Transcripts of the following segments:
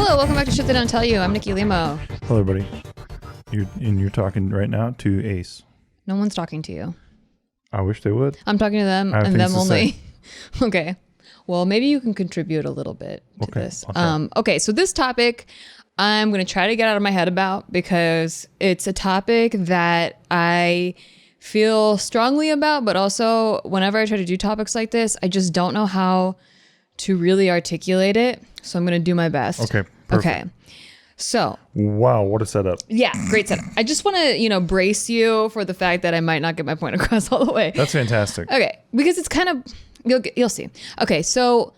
Hello, welcome back to Shit They Don't Tell You. I'm Nikki Limo. Hello, everybody. You're talking right now to Ace. No one's talking to you. I wish they would. I'm talking to them and them only. Okay. Well, maybe you can contribute a little bit to this. Okay, so this topic I'm going to try to get out of my head about because it's a topic that I feel strongly about, but also whenever I try to do topics like this, I just don't know how to really articulate it. So I'm going to do my best. Okay, perfect. Okay. So. Wow, what a setup. Yeah, great setup. I just want to, brace you for the fact that I might not get my point across all the way. That's fantastic. Okay, because it's kind of, you'll see. Okay, so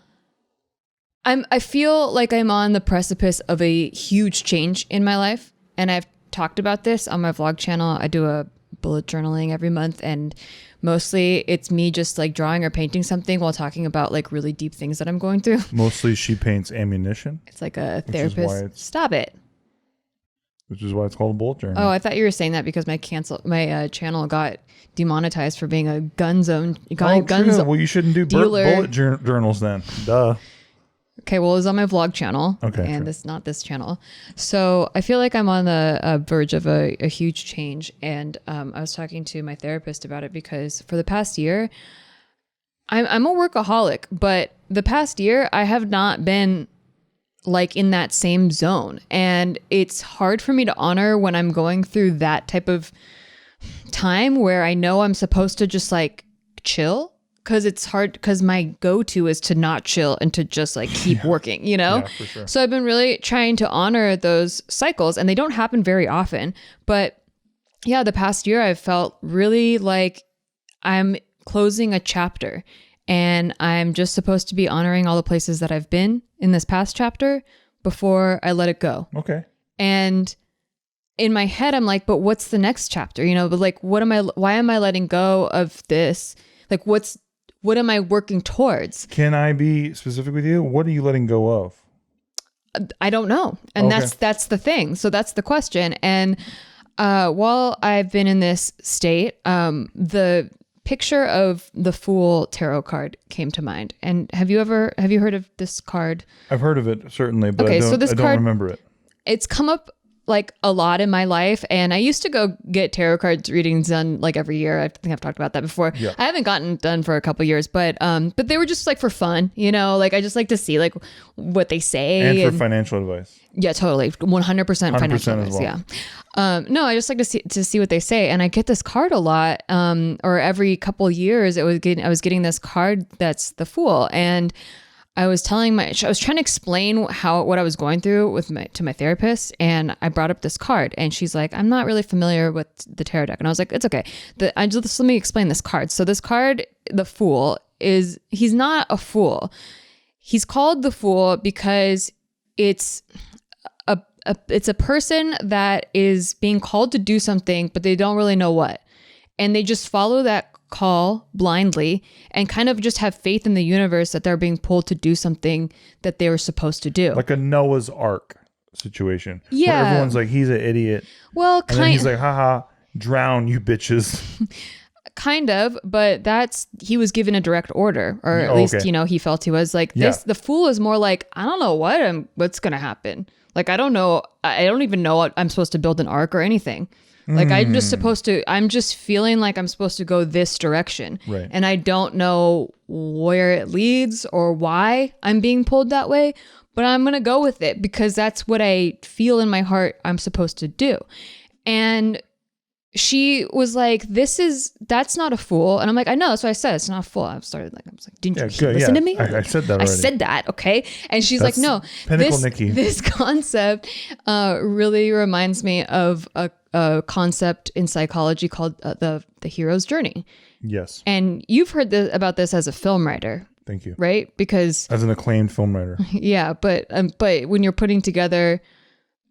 I feel like I'm on the precipice of a huge change in my life. And I've talked about this on my vlog channel. I do a bullet journaling every month, and mostly it's me just like drawing or painting something while talking about like really deep things that I'm going through. Mostly she paints ammunition. It's like a therapist. Stop it. Which is why it's called a bullet journal. Oh, I thought you were saying that because my channel got demonetized for being a gun zone. Well, you shouldn't do bullet journals then. Duh. Okay, well, it was on my vlog channel, and it's not this channel. So I feel like I'm on the verge of a huge change. And I was talking to my therapist about it because for the past year, I'm a workaholic, but the past year I have not been like in that same zone. And it's hard for me to honor when I'm going through that type of time where I know I'm supposed to just like chill. Because it's hard, because my go-to is to not chill and to just like keep working, Yeah, for sure. So I've been really trying to honor those cycles, and they don't happen very often. But yeah, the past year I've felt really like I'm closing a chapter, and I'm just supposed to be honoring all the places that I've been in this past chapter before I let it go. Okay. And in my head, I'm like, but what's the next chapter? But like, why am I letting go of this? Like, what am I working towards? Can I be specific with you? What are you letting go of? I don't know. And that's the thing. So that's the question. And while I've been in this state, the picture of the Fool tarot card came to mind. And have you heard of this card? I've heard of it, certainly, but I don't remember it. It's come up like a lot in my life, and I used to go get tarot cards readings done like every year. I think I've talked about that before. Yeah. I haven't gotten done for a couple years, but they were just like for fun, like I just like to see like what they say and for financial advice. Yeah, totally, 100% financial advice. Well. Yeah, no, I just like to see what they say, and I get this card a lot, or every couple years I was getting this card that's the Fool, and I was trying to explain what I was going through to my therapist, and I brought up this card, and she's like, I'm not really familiar with the tarot deck. And I was like, it's okay. Let me explain this card. So this card, the Fool, he's not a fool. He's called the Fool because it's a person that is being called to do something, but they don't really know what. And they just follow that call blindly and kind of just have faith in the universe that they're being pulled to do something that they were supposed to do. Like a Noah's Ark situation. Yeah. Where everyone's like, he's an idiot. Well, and then he's like, haha, drown, you bitches. Kind of, but he was given a direct order, or at least, he felt he was like this. The Fool is more like, I don't know what's going to happen. Like, I don't know. I don't even know what I'm supposed to build an ark or anything. Like I'm just feeling like I'm supposed to go this direction. Right. And I don't know where it leads or why I'm being pulled that way, but I'm going to go with it because that's what I feel in my heart I'm supposed to do. And she was like, that's not a fool. And I'm like, I know, that's what I said. It's not a fool. I was like, didn't you listen to me? I said that already. I said that, okay? And she's like, no, Nikki. This concept really reminds me of a concept in psychology called the hero's journey. Yes. And you've heard about this as a film writer. Thank you. Right? Because as an acclaimed film writer. Yeah, but when you're putting together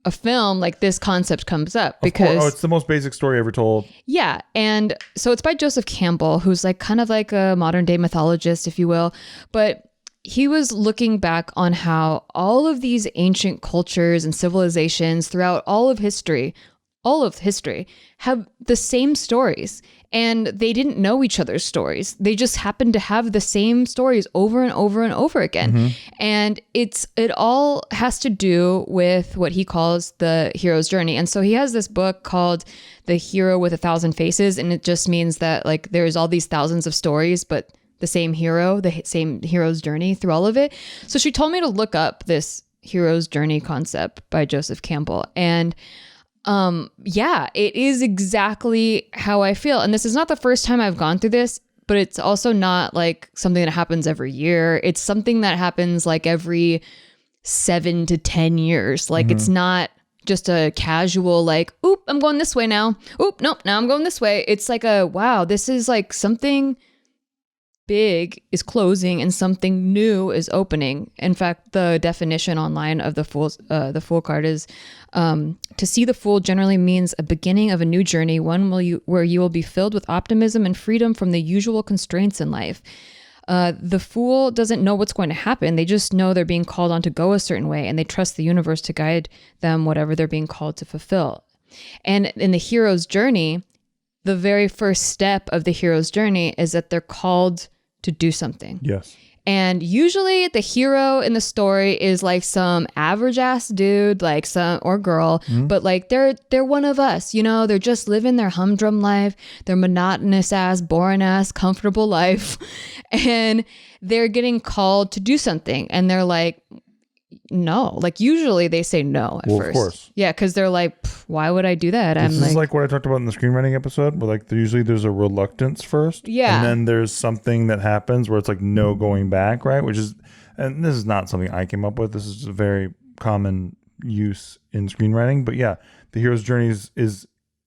a film, like this concept comes up because it's the most basic story ever told. Yeah. And so it's by Joseph Campbell, who's like kind of like a modern day mythologist, if you will. But he was looking back on how all of these ancient cultures and civilizations throughout all of history have the same stories. and they didn't know each other's stories. They just happened to have the same stories over and over and over again. And it all has to do with what he calls the hero's journey. And so he has this book called The Hero with 1,000 Faces. And it just means that like there's all these thousands of stories, but the same hero, the same hero's journey through all of it. So she told me to look up this hero's journey concept by Joseph Campbell. And it is exactly how I feel. And this is not the first time I've gone through this, but it's also not like something that happens every year. It's something that happens like every 7 to 10 years. Like it's not just a casual like, oop, I'm going this way now. Oop, nope, now I'm going this way. It's like wow, this is like something big is closing and something new is opening. In fact, the definition online of the Fool card is to see the Fool generally means a beginning of a new journey, one where you will be filled with optimism and freedom from the usual constraints in life. The Fool doesn't know what's going to happen. They just know they're being called on to go a certain way, and they trust the universe to guide them whatever they're being called to fulfill. And in the hero's journey, the very first step of the hero's journey is that they're called to do something. Yes. And usually the hero in the story is like some average ass dude, like or girl, but like they're one of us, you know, they're just living their humdrum life, their monotonous ass, boring ass, comfortable life. And they're getting called to do something. And they're like, no, like usually they say no at first. Of course. Yeah, because they're like, why would I do that? This is like what I talked about in the screenwriting episode, where like usually there's a reluctance first. Yeah. And then there's something that happens where it's like no going back, right? Which is, and this is not something I came up with. This is a very common use in screenwriting. But yeah, the hero's journey is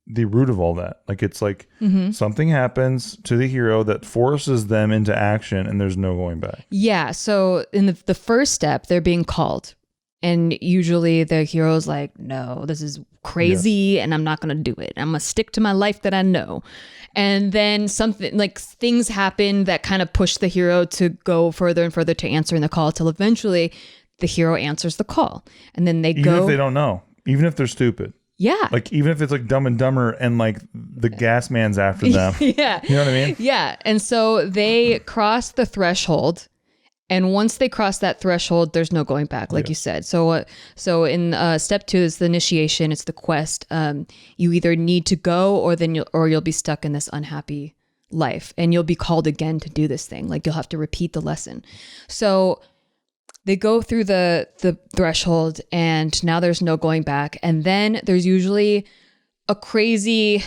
the root of all that. Like it's like something happens to the hero that forces them into action and there's no going back. Yeah. So in the first step, they're being called. And usually the hero's like, no, this is crazy and I'm not going to do it. I'm going to stick to my life that I know. And then something like things happen that kind of push the hero to go further and further to answering the call till eventually the hero answers the call. And then they Even if they don't know, even if they're stupid. Yeah. Like even if it's like Dumb and Dumber and like the gas man's after them. Yeah. You know what I mean? Yeah. And so they cross the threshold. And once they cross that threshold, there's no going back, like you said. So in step 2 is the initiation. It's the quest. You either need to go or you'll be stuck in this unhappy life and you'll be called again to do this thing. Like you'll have to repeat the lesson. So they go through the threshold and now there's no going back. And then there's usually a crazy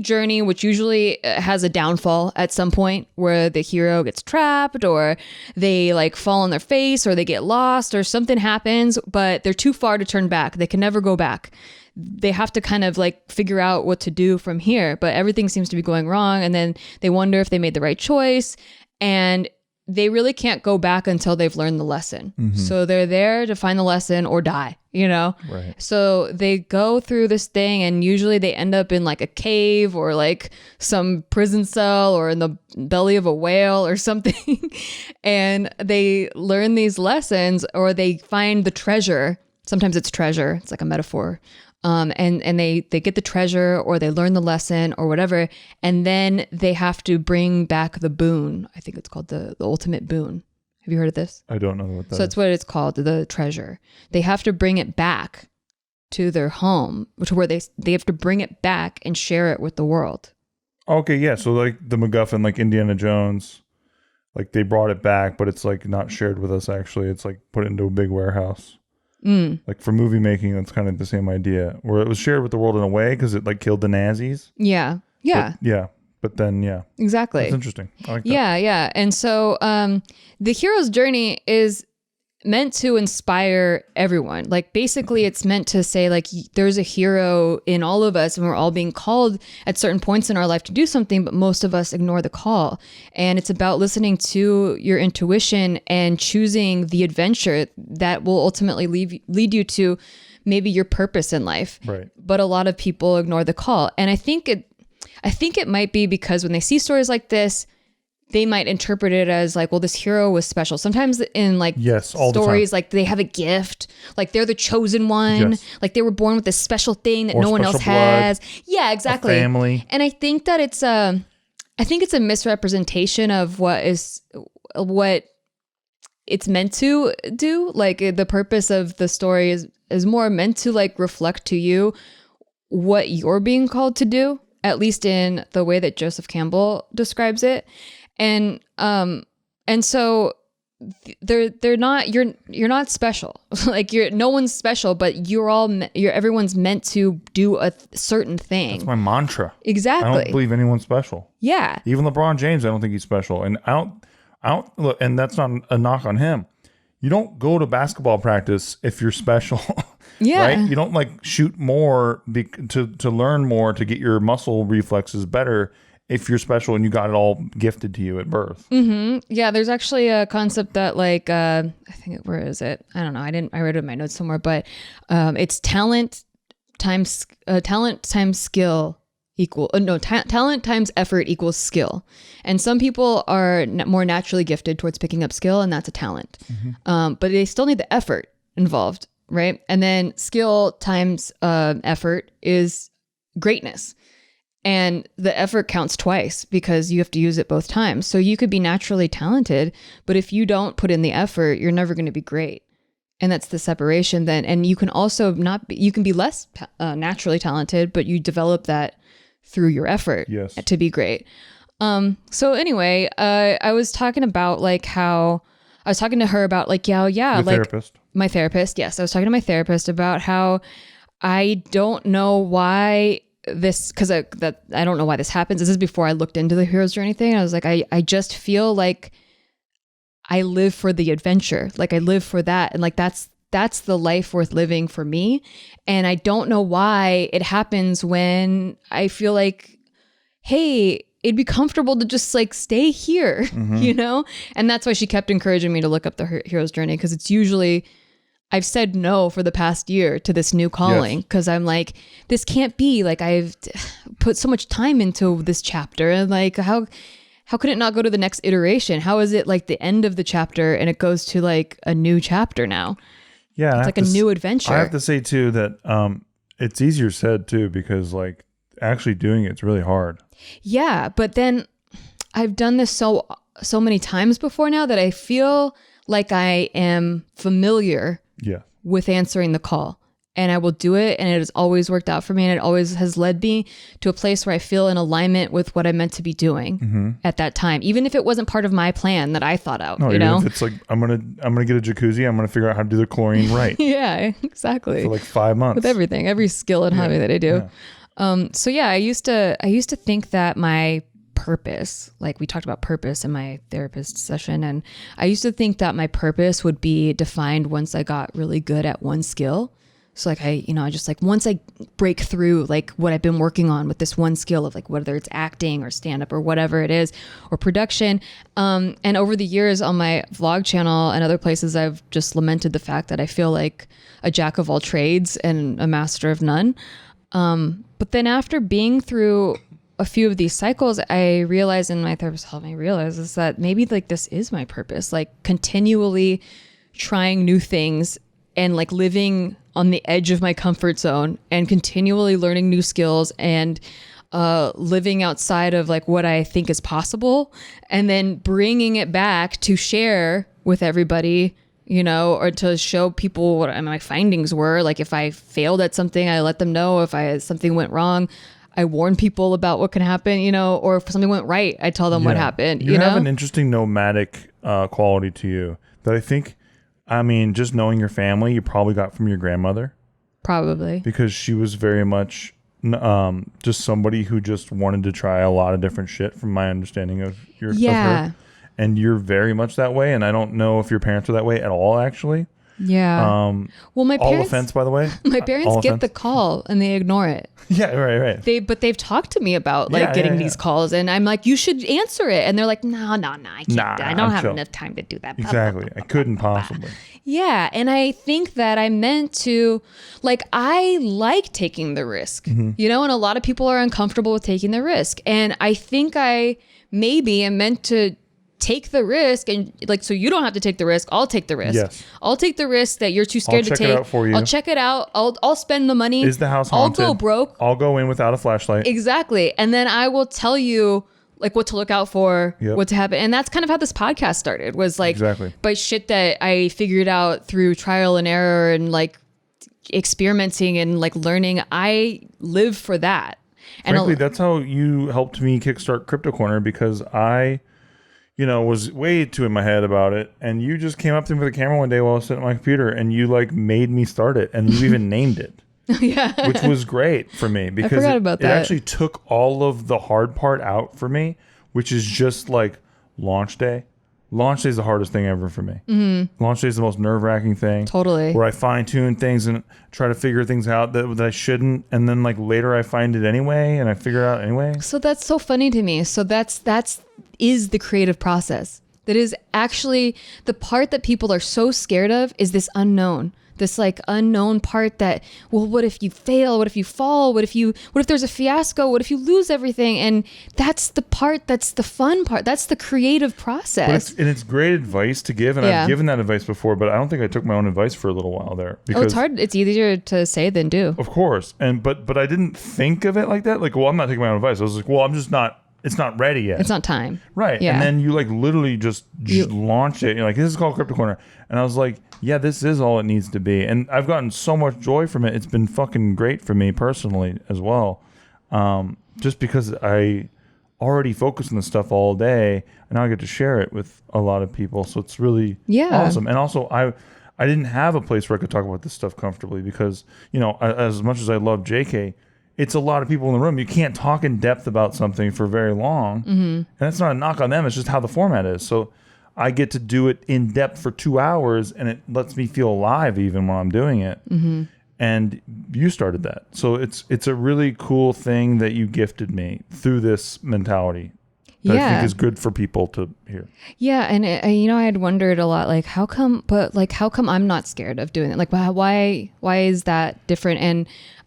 journey, which usually has a downfall at some point where the hero gets trapped or they like fall on their face or they get lost or something happens, but they're too far to turn back. They can never go back. They have to kind of like figure out what to do from here, but everything seems to be going wrong. And then they wonder if they made the right choice, and they really can't go back until they've learned the lesson. So they're there to find the lesson or die, you know? Right. So they go through this thing and usually they end up in like a cave or like some prison cell or in the belly of a whale or something. And they learn these lessons or they find the treasure. Sometimes it's treasure. It's like a metaphor. And they get the treasure or they learn the lesson or whatever. And then they have to bring back the boon. I think it's called the ultimate boon. Have you heard of this? I don't know what that is. So that's what it's called, the treasure. They have to bring it back to their home, to where they have to bring it back and share it with the world. Okay, yeah. So like the MacGuffin, like Indiana Jones, like they brought it back, but it's like not shared with us actually. It's like put into a big warehouse. Like for movie making, that's kind of the same idea, where it was shared with the world in a way because it like killed the Nazis. Yeah. But then exactly. That's interesting. I like that. Yeah. And so the hero's journey is meant to inspire everyone. Like basically it's meant to say like there's a hero in all of us and we're all being called at certain points in our life to do something, but most of us ignore the call. And it's about listening to your intuition and choosing the adventure that will ultimately lead you to maybe your purpose in life. Right. But a lot of people ignore the call. And I think it might be because when they see stories like this, they might interpret it as like, well, this hero was special. Sometimes in like stories, like they have a gift, like they're the chosen one, like they were born with this special thing that no one else has. Yeah, exactly. Family. And I think that it's a misrepresentation of what it's meant to do. Like the purpose of the story is more meant to like reflect to you what you're being called to do, at least in the way that Joseph Campbell describes it. And so they're not, you're not special. Like no one's special, but everyone's meant to do a certain thing. That's my mantra. Exactly. I don't believe anyone's special. Yeah. Even LeBron James, I don't think he's special. And look, and that's not a knock on him. You don't go to basketball practice if you're special. Yeah. Right? You don't like shoot more to learn more to get your muscle reflexes better if you're special and you got it all gifted to you at birth. Mm-hmm. Yeah, there's actually a concept that like I think where is it? I don't know. I read it in my notes somewhere, but it's talent times skill talent times effort equals skill. And some people are more naturally gifted towards picking up skill, and that's a talent. Mm-hmm. But they still need the effort involved, right? And then skill times effort is greatness. And the effort counts twice because you have to use it both times. So you could be naturally talented, but if you don't put in the effort, you're never going to be great. And that's the separation then. And you can also you can be less naturally talented, but you develop that through your effort to be great. So anyway, I was talking about like how I was talking to her about like, Therapist. My therapist. Yes. I was talking to my therapist about how I don't know why because I don't know why this happens. This is before I looked into the hero's journey thing. I was like, I just feel like I live for the adventure. Like I live for that. And like, that's the life worth living for me. And I don't know why it happens when I feel like, hey, it'd be comfortable to just like stay here, mm-hmm. And that's why she kept encouraging me to look up the hero's journey. Cause it's usually, I've said no for the past year to this new calling because I'm like, this can't be like I've put so much time into this chapter and like how could it not go to the next iteration? How is it like the end of the chapter and it goes to like a new chapter now? Yeah. It's like a new adventure. I have to say too that it's easier said too because like actually doing it's really hard. Yeah, but then I've done this so many times before now that I feel like I am familiar with answering the call, and I will do it, and it has always worked out for me, and it always has led me to a place where I feel in alignment with what I meant to be doing at that time, even if it wasn't part of my plan that I thought out. If it's like I'm gonna get a jacuzzi, I'm gonna figure out how to do the chlorine right. Yeah, exactly. For like 5 months with everything, every skill and hobby that I do. Yeah. So yeah, I used to think that my purpose, like we talked about purpose in my therapist session, and I used to think that my purpose would be defined once I got really good at one skill. So like I just like once I break through like what I've been working on with this one skill of like whether it's acting or stand up or whatever it is or production. And over the years on my vlog channel and other places, I've just lamented the fact that I feel like a jack of all trades and a master of none. But then after being through a few of these cycles, I realized, and my therapist helped me realize, is that maybe like this is my purpose, like continually trying new things and like living on the edge of my comfort zone and continually learning new skills and living outside of like what I think is possible, and then bringing it back to share with everybody, or to show people what my findings were. Like if I failed at something, I let them know. If something went wrong, I warn people about what can happen, or if something went right, I tell them what happened. You have an interesting nomadic quality to you that I think, just knowing your family, you probably got from your grandmother. Probably. Because she was very much just somebody who just wanted to try a lot of different shit from my understanding of of her. And you're very much that way. And I don't know if your parents are that way at all, actually. Yeah. Well, my parents, all offense, by the way. My parents get the call and they ignore it. Yeah, right. They've talked to me about getting these calls, and I'm like, you should answer it, and they're like, no, I can't. I don't have enough time to do that. Exactly, I couldn't possibly. Yeah, and I think that I meant to, I like taking the risk, and a lot of people are uncomfortable with taking the risk, and I think I maybe am meant to take the risk, and like, so you don't have to take the risk. I'll take the risk. Yes. I'll take the risk that you're too scared to take. I'll check it out for you. I'll check it out. I'll spend the money. Is the house haunted? I'll go broke. I'll go in without a flashlight. Exactly. And then I will tell you like what to look out for, Yep. what to happen. And that's kind of how this podcast started, was like, Exactly. by shit that I figured out through trial and error and like experimenting and like learning. I live for that. And Frankly, that's how you helped me kickstart Crypto Corner, because I, was way too in my head about it. And you just came up to me with a camera one day while I was sitting at my computer, and you like made me start it, and you even named it. Yeah. Which was great for me, because I forgot about it that. actually took all of the hard part out for me, which is just like launch day. Launch day is the hardest thing ever for me. Mm-hmm. Launch day is the most nerve-wracking thing. Totally. Where I fine-tune things and try to figure things out that I shouldn't, and then like later I find it anyway, and I figure it out anyway. So that's so funny to me. So that's is the creative process. That is actually the part that people are so scared of, is this unknown. This like unknown part that, well, what if you fail? What if you fall? What if there's a fiasco? What if you lose everything? And that's the part, that's the fun part. That's the creative process. But it's great advice to give. And I've given that advice before, but I don't think I took my own advice for a little while there. Because, it's hard. It's easier to say than do. Of course. But I didn't think of it like that. Like, well, I'm not taking my own advice. I was like, well, it's not ready yet. It's not time. Right. Yeah. And then you like literally just launch it. You're like, this is called Crypto Corner. And I was like, yeah, this is all it needs to be. And I've gotten so much joy from it. It's been fucking great for me personally as well. Just because I already focus on this stuff all day, and now I get to share it with a lot of people. So it's really awesome. And also I didn't have a place where I could talk about this stuff comfortably, because, as much as I love JK, it's a lot of people in the room. You can't talk in depth about something for very long. Mm-hmm. And that's not a knock on them. It's just how the format is. So I get to do it in depth for 2 hours, and it lets me feel alive even when I'm doing it. Mm-hmm. And you started that. So it's a really cool thing that you gifted me through this mentality that I think is good for people to hear. Yeah. And I had wondered a lot, like, how come I'm not scared of doing it? Like, why is that different? And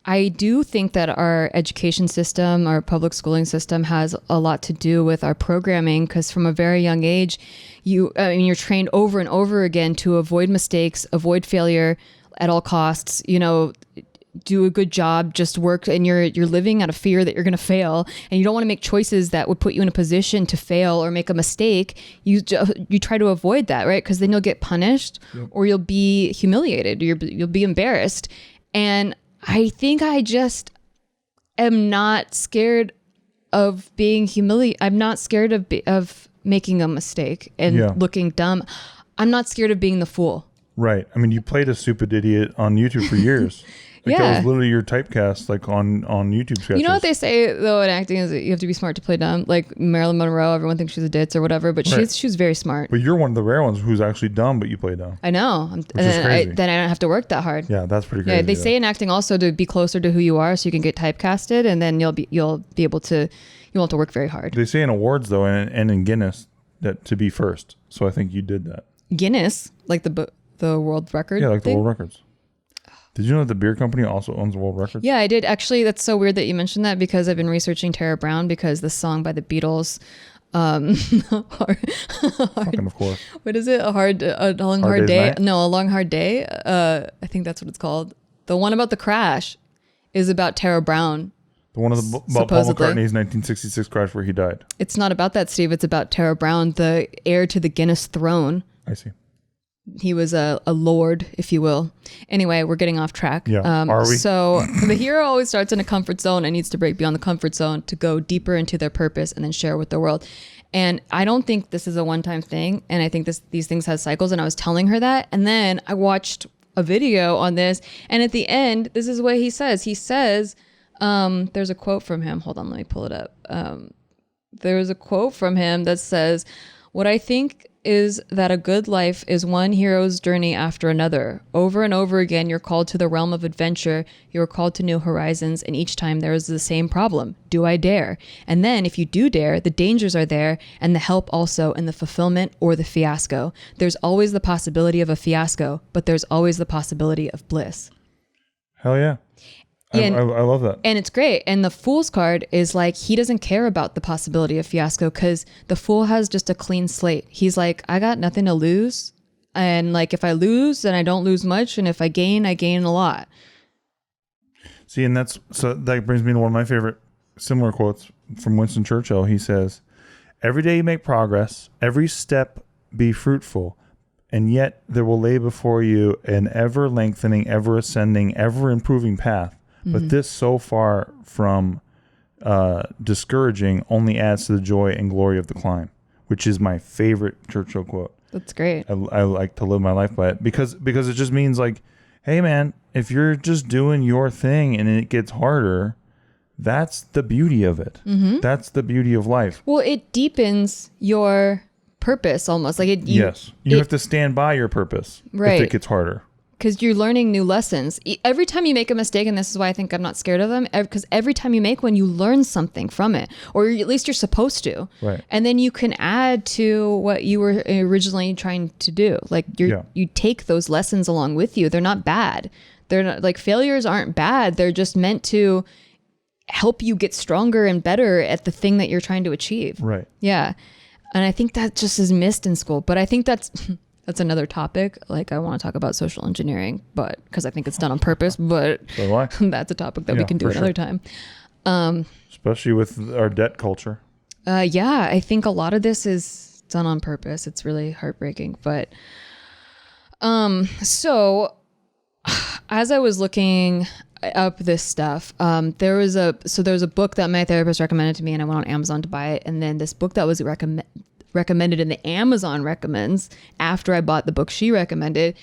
I do think that our education system, our public schooling system, has a lot to do with our programming, because from a very young age, you're trained over and over again to avoid mistakes, avoid failure at all costs, do a good job, just work, and you're living out of fear that you're going to fail, and you don't want to make choices that would put you in a position to fail or make a mistake. You try to avoid that, right? Because then you'll get punished, or you'll be humiliated, or you'll be embarrassed. And I think I just am not scared of being humiliated. I'm not scared of making a mistake and looking dumb. I'm not scared of being the fool. Right. I mean, you played a stupid idiot on YouTube for years. That was literally your typecast, like on YouTube sketches. You know what they say though in acting is that you have to be smart to play dumb. Like Marilyn Monroe, everyone thinks she's a ditz or whatever, but she's very smart. But you're one of the rare ones who's actually dumb, but you play dumb. I know. Which is crazy. Then I don't have to work that hard. Yeah, that's pretty crazy. Yeah, they say in acting also to be closer to who you are, so you can get typecasted, and then you'll be able to, you won't have to work very hard. They say in awards though, and in Guinness, that to be first. So I think you did that. Guinness, like the world record. Yeah, like thing? the world records. Did you know that the beer company also owns world records? Yeah, I did. Actually, that's so weird that you mentioned that, because I've been researching Tara Brown, because the song by the Beatles, Fucking of course. What is it? A long hard day? No, a long hard day. I think that's what it's called. The one about the crash is about Tara Brown. The one about Paul McCartney's 1966 crash where he died. It's not about that, Steve. It's about Tara Brown, the heir to the Guinness throne. I see. He was a lord, if you will. Anyway, we're getting off track. Yeah, are we? So the hero always starts in a comfort zone and needs to break beyond the comfort zone to go deeper into their purpose and then share with the world. And I don't think this is a one-time thing. And I think these things have cycles. And I was telling her that. And then I watched a video on this. And at the end, this is what he says. He says, there's a quote from him. Hold on, let me pull it up. There's a quote from him that says, "What I think is that a good life is one hero's journey after another. Over and over again, you're called to the realm of adventure. You're called to new horizons. And each time there is the same problem. Do I dare? And then if you do dare, the dangers are there and the help also in the fulfillment or the fiasco. There's always the possibility of a fiasco, but there's always the possibility of bliss." Hell yeah. I love that. And it's great. And the Fool's card is like, he doesn't care about the possibility of fiasco because the Fool has just a clean slate. He's like, I got nothing to lose. And like, if I lose, then I don't lose much. And if I gain a lot. See, and that brings me to one of my favorite similar quotes from Winston Churchill. He says, every day you make progress, every step be fruitful, and yet there will lay before you an ever lengthening, ever ascending, ever improving path. But this, so far from discouraging, only adds to the joy and glory of the climb, which is my favorite Churchill quote. That's great. I like to live my life by it because it just means like, hey man, if you're just doing your thing and it gets harder, that's the beauty of it. That's the beauty of life. Well, it deepens your purpose almost. Like you have to stand by your purpose if it gets harder. Because you're learning new lessons. Every time you make a mistake, and this is why I think I'm not scared of them, because every time you make one, you learn something from it, or at least you're supposed to. Right. And then you can add to what you were originally trying to do. Like you take those lessons along with you. They're not bad. They're not like failures aren't bad. They're just meant to help you get stronger and better at the thing that you're trying to achieve. Right. Yeah. And I think that just is missed in school. But I think that's another topic. Like I want to talk about social engineering, but because I think it's done on purpose, but that's a topic that we can do another time. Especially with our debt culture. Yeah, I think a lot of this is done on purpose. It's really heartbreaking. But so as I was looking up this stuff, there was a book that my therapist recommended to me, and I went on Amazon to buy it. And then this book that was recommended in the Amazon recommends after I bought the book she recommended.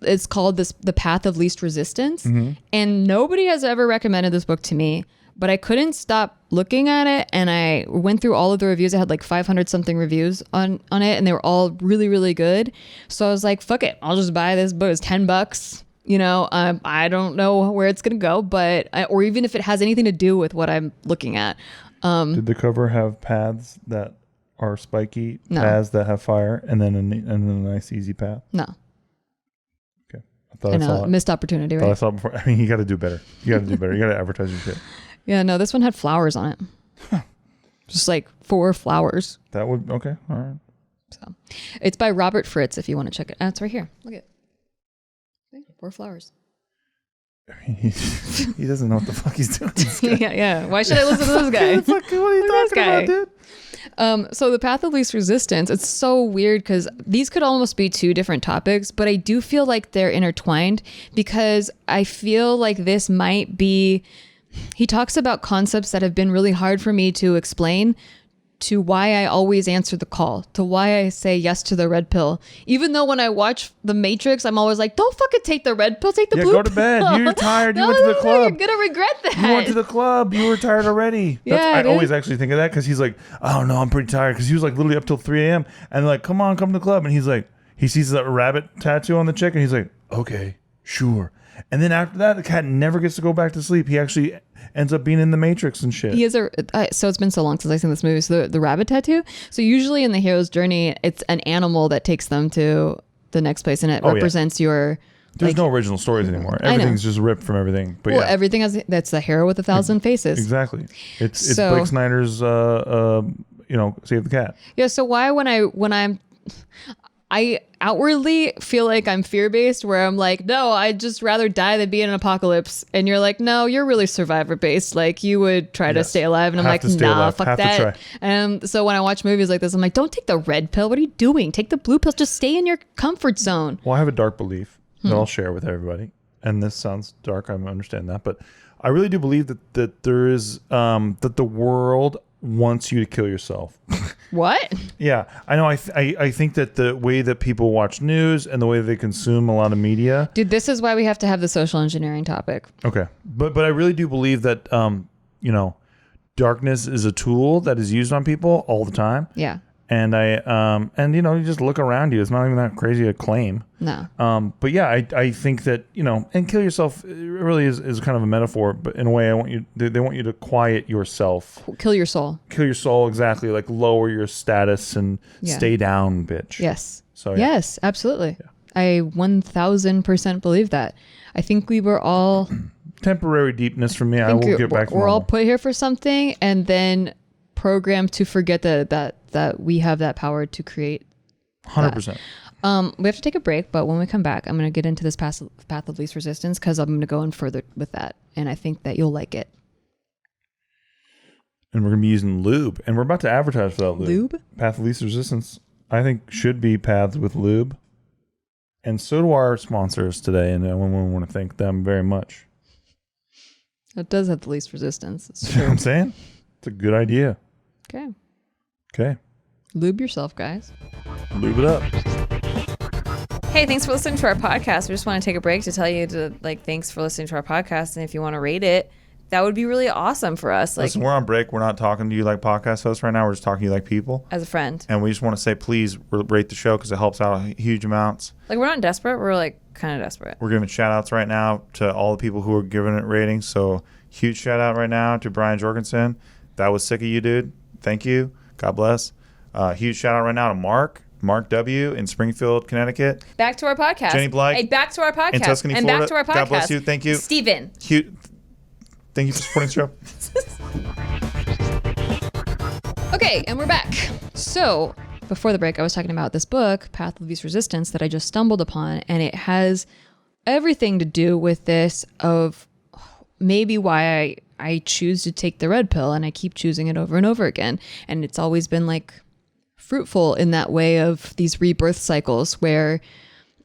It's called The Path of Least Resistance. And nobody has ever recommended this book to me, but I couldn't stop looking at it. And I went through all of the reviews. I had like 500 something reviews on it, and they were all really, really good. So I was like, fuck it. I'll just buy this book. It's $10. You know, I don't know where it's going to go, or even if it has anything to do with what I'm looking at. Did the cover have paths that are spiky, paths that have fire, and then a nice easy path? No. Okay. I saw it. Missed opportunity, right? I saw it before. I mean, you got to do better. You got to advertise your shit. Yeah, no, this one had flowers on it. Just like 4 flowers. Okay. All right. So it's by Robert Fritz if you want to check it. It's right here. Look at it. 4 flowers. He doesn't know what the fuck he's doing. Yeah. Why should I listen to this guy? What are you talking about, dude? So the Path of Least Resistance, it's so weird because these could almost be 2 different topics, but I do feel like they're intertwined because I feel like this might be, he talks about concepts that have been really hard for me to explain, to why I always answer the call, to why I say yes to the red pill. Even though when I watch The Matrix, I'm always like, don't fucking take the red pill, take the blue pill. Go to bed. You're tired. You went to the club. You're going to regret that. You went to the club. You were tired already. I always actually think of that because he's like, oh no, I'm pretty tired. Because he was like literally up till 3 a.m. And they're like, come to the club. And he's like, he sees that rabbit tattoo on the chick and he's like, okay, sure. And then after that, the cat never gets to go back to sleep. He actually ends up being in the Matrix and shit. He is so it's been so long since I've seen this movie. So the rabbit tattoo. So usually in the hero's journey, it's an animal that takes them to the next place, and it represents your. There's no original stories anymore. Everything's just ripped from everything. But everything that's the hero with 1,000 faces. Exactly. It's Blake Snyder's Save the Cat. Yeah. So why I outwardly feel like I'm fear-based, where I'm like, no, I'd just rather die than be in an apocalypse. And you're like, no, you're really survivor-based. Like, you would try to stay alive. And I'm like, nah, fuck that. And so when I watch movies like this, I'm like, don't take the red pill. What are you doing? Take the blue pill. Just stay in your comfort zone. Well, I have a dark belief that I'll share with everybody. And this sounds dark. I understand that. But I really do believe that there is, that the world wants you to kill yourself. What? Yeah, I know. I think that the way that people watch news and the way they consume a lot of media. Dude, this is why we have to have the social engineering topic. Okay, but I really do believe that darkness is a tool that is used on people all the time. Yeah. And you just look around you. It's not even that crazy a claim. No. But yeah, I think that, and kill yourself really is kind of a metaphor, but in a way they want you to quiet yourself. Kill your soul. Kill your soul, exactly. Like lower your status and stay down, bitch. Yes. So yes, absolutely. Yeah. I 1,000% believe that. I think we were all temporary deepness for me. I will get back to normal. We're all put here for something, and then programmed to forget that we have that power to create. 100%. We have to take a break, but when we come back, I'm going to get into this path of least resistance because I'm going to go in further with that, and I think that you'll like it. And we're going to be using lube, and we're about to advertise for that lube. Lube? Path of least resistance, I think, should be paths with lube. And so do our sponsors today, and I want to thank them very much. It does have the least resistance. It's true. You know what I'm saying? It's a good idea. Okay. Lube yourself, guys. Lube it up. Hey, thanks for listening to our podcast. We just want to take a break to tell you thanks for listening to our podcast, and if you want to rate it, that would be really awesome for us. Listen, we're on break. We're not talking to you like podcast hosts right now. We're just talking to you like people. As a friend. And we just want to say, please rate the show because it helps out huge amounts. We're not desperate. We're kind of desperate. We're giving shout outs right now to all the people who are giving it ratings. So huge shout out right now to Brian Jorgensen. That was sick of you, dude. Thank you. God bless. Huge shout out right now to Mark W. in Springfield, Connecticut. Back to our podcast. Jenny Blythe. Hey, back to our podcast. In Tuscany, and Florida. Back to our podcast. God bless you. Thank you. Steven. Thank you for supporting the show. Okay, and we're back. So, before the break, I was talking about this book, Path of Least Resistance, that I just stumbled upon, and it has everything to do with this of maybe why I choose to take the red pill, and I keep choosing it over and over again. And it's always been fruitful in that way of these rebirth cycles where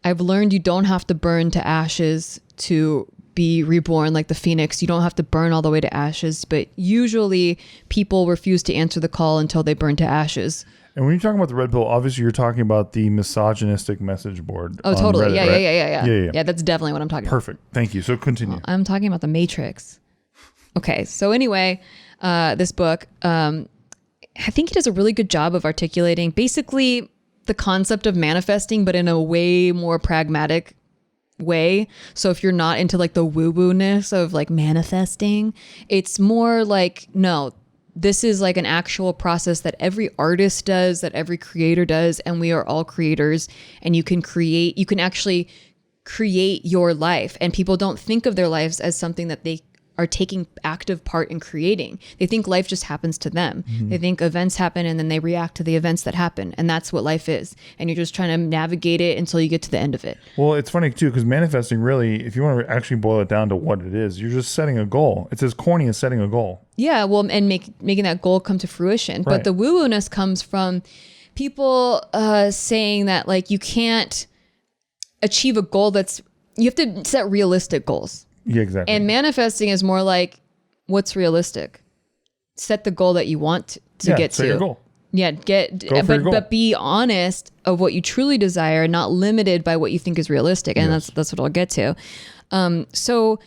I've learned you don't have to burn to ashes to be reborn like the phoenix. You don't have to burn all the way to ashes, but usually people refuse to answer the call until they burn to ashes. And when you're talking about the red pill, obviously you're talking about the misogynistic message board. Oh, totally. Reddit, yeah, right? Yeah. Yeah, that's definitely what I'm talking about. Perfect. Thank you. So continue. I'm talking about the Matrix. Okay. So anyway, this book, I think he does a really good job of articulating basically the concept of manifesting, but in a way more pragmatic way. So if you're not into the woo-woo-ness of manifesting, it's more no, this is an actual process that every artist does, that every creator does, and we are all creators, and you can actually create your life, and people don't think of their lives as something that they are taking active part in creating. They think life just happens to them. Mm-hmm. They think events happen and then they react to the events that happen. And that's what life is. And you're just trying to navigate it until you get to the end of it. Well, it's funny too, because manifesting really, if you want to actually boil it down to what it is, you're just setting a goal. It's as corny as setting a goal. Yeah, well, and making that goal come to fruition. Right. But the woo-woo-ness comes from people saying that you can't achieve a goal you have to set realistic goals. Yeah, exactly. And manifesting is more what's realistic? Set the goal that you want to get to. Set your goal. Yeah, but be honest of what you truly desire, not limited by what you think is realistic, and yes. that's what I'll get to. So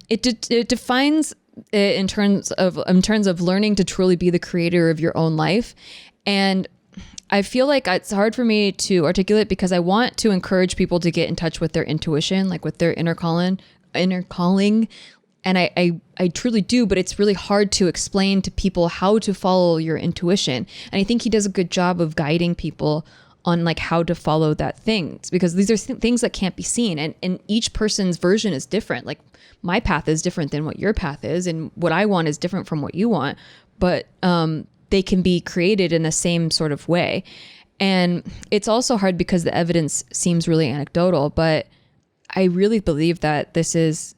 it defines it in terms of learning to truly be the creator of your own life, and I feel like it's hard for me to articulate because I want to encourage people to get in touch with their intuition, with their inner calling, and I truly do, but it's really hard to explain to people how to follow your intuition. And I think he does a good job of guiding people on how to follow that thing, because these are things that can't be seen, and each person's version is different. My path is different than what your path is, and what I want is different from what you want, but they can be created in the same sort of way. And it's also hard because the evidence seems really anecdotal, but I really believe that this is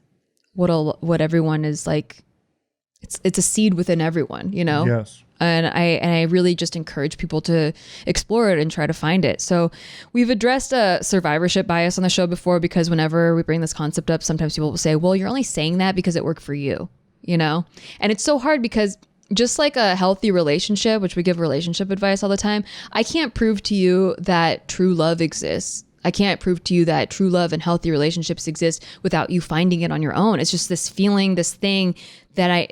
what everyone is It's a seed within everyone, Yes. And I really just encourage people to explore it and try to find it. So we've addressed a survivorship bias on the show before, because whenever we bring this concept up, sometimes people will say, well, you're only saying that because it worked for you, And it's so hard because just like a healthy relationship, which we give relationship advice all the time, I can't prove to you that true love exists. I can't prove to you that true love and healthy relationships exist without you finding it on your own. It's just this feeling, this thing that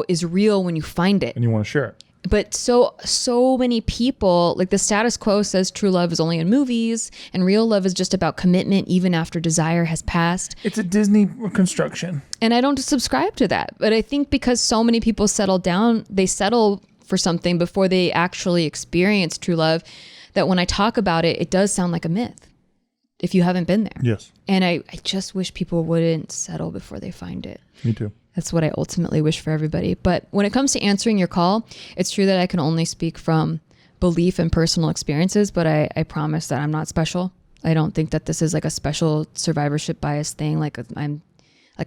is real when you find it. And you want to share it. But so many people, the status quo says true love is only in movies, and real love is just about commitment even after desire has passed. It's a Disney construction. And I don't subscribe to that. But I think because so many people they settle for something before they actually experience true love, that when I talk about it, it does sound like a myth. if you haven't been there. Yes. And I just wish people wouldn't settle before they find it. Me too. That's what I ultimately wish for everybody. But when it comes to answering your call, it's true that I can only speak from belief and personal experiences, but I promise that I'm not special. I don't think that this is like a special survivorship bias thing. Like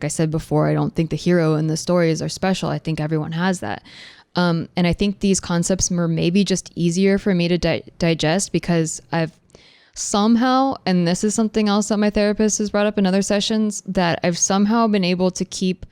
I said before, I don't think the hero in the stories are special. I think everyone has that. And I think these concepts were maybe just easier for me to digest because I've somehow, and this is something else that my therapist has brought up in other sessions, that I've somehow been able to keep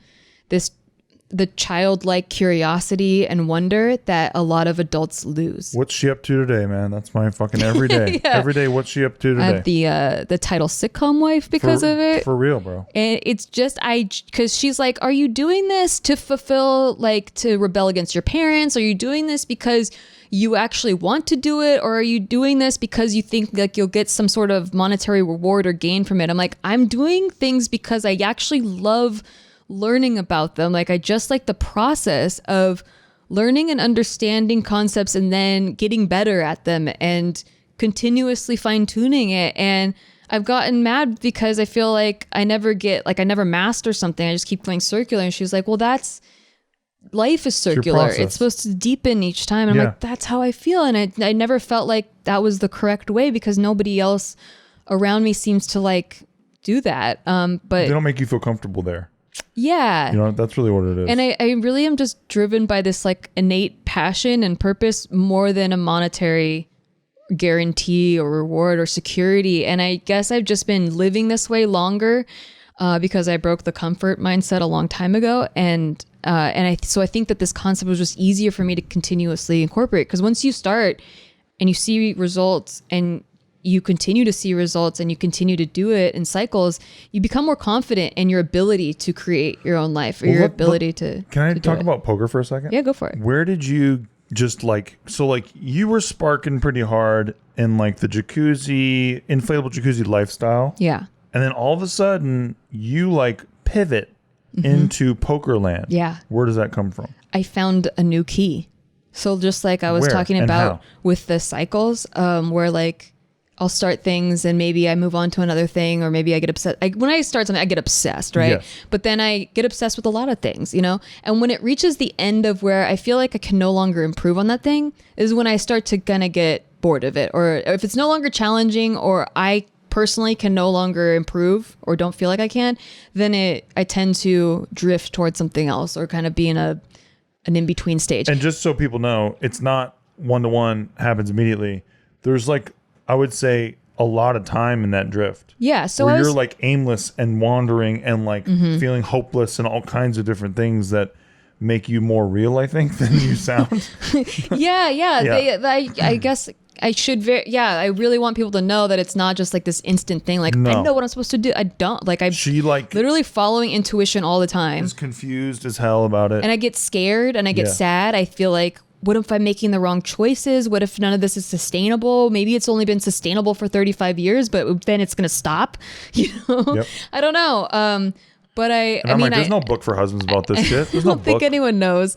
the childlike curiosity and wonder that a lot of adults lose. What's she up to today, man? That's my fucking everyday. Yeah. Every day, what's she up to today? I have the title sitcom wife because of it. For real, bro. And it's just, because she's like, are you doing this to fulfill, like, to rebel against your parents? Are you doing this because you actually want to do it? Or are you doing this because you think like you'll get some sort of monetary reward or gain from it? I'm like, I'm doing things because I actually love learning about them. Like, I just like the process of learning and understanding concepts and then getting better at them and continuously fine tuning it. And I've gotten mad because I feel like I never master something. I just keep going circular. And she was like, well, life is circular. It's supposed to deepen each time. And I'm like, that's how I feel. And I never felt like that was the correct way because nobody else around me seems to like do that. But they don't make you feel comfortable there. Yeah. You know, that's really what it is. And I really am just driven by this like innate passion and purpose more than a monetary guarantee or reward or security. And I guess I've just been living this way longer because I broke the comfort mindset a long time ago. So I think that this concept was just easier for me to continuously incorporate, because once you start and you see results and you continue to see results and you continue to do it in cycles, you become more confident in your ability to create your own life, or your ability to. Can I talk about poker for a second? Yeah, go for it. Where did you just you were sparking pretty hard in like the jacuzzi, inflatable jacuzzi lifestyle. Yeah. And then all of a sudden you like pivot into poker land. Yeah. Where does that come from? I found a new key. So just like I was talking about with the cycles, where like I'll start things and maybe I move on to another thing, or maybe I get upset. When I start something, I get obsessed, right? Yes. But then I get obsessed with a lot of things, you know? And when it reaches the end of where I feel like I can no longer improve on that thing is when I start to kind of get bored of it. Or if it's no longer challenging, or I personally can no longer improve or don't feel like I can, then I tend to drift towards something else or kind of be in an in-between stage. And just so people know, it's not one-to-one happens immediately. There's like, I would say, a lot of time in that drift. Yeah. So where you're like aimless and wandering and like feeling hopeless and all kinds of different things that make you more real, I think, than you sound. Yeah. I guess I should. I really want people to know that it's not just like this instant thing. Like, I know what I'm supposed to do. I don't. Like, she like literally following intuition all the time. Is confused as hell about it. And I get scared and I get sad. I feel like, what if I'm making the wrong choices? What if none of this is sustainable? Maybe it's only been sustainable for 35 years, but then it's going to stop. You know, yep. I don't know. But I mean, like, there's no book for husbands about this shit. There's I don't think anyone knows.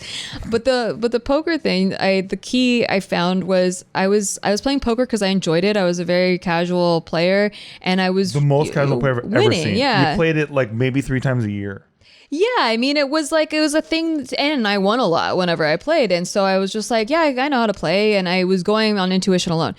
But the poker thing, the key I found was I was playing poker because I enjoyed it. I was a very casual player, and I was the most casual player I've ever seen. Yeah. You played it like maybe 3 times a year. Yeah, I mean, it was a thing, and I won a lot whenever I played. And so I was just like, yeah, I know how to play. And I was going on intuition alone.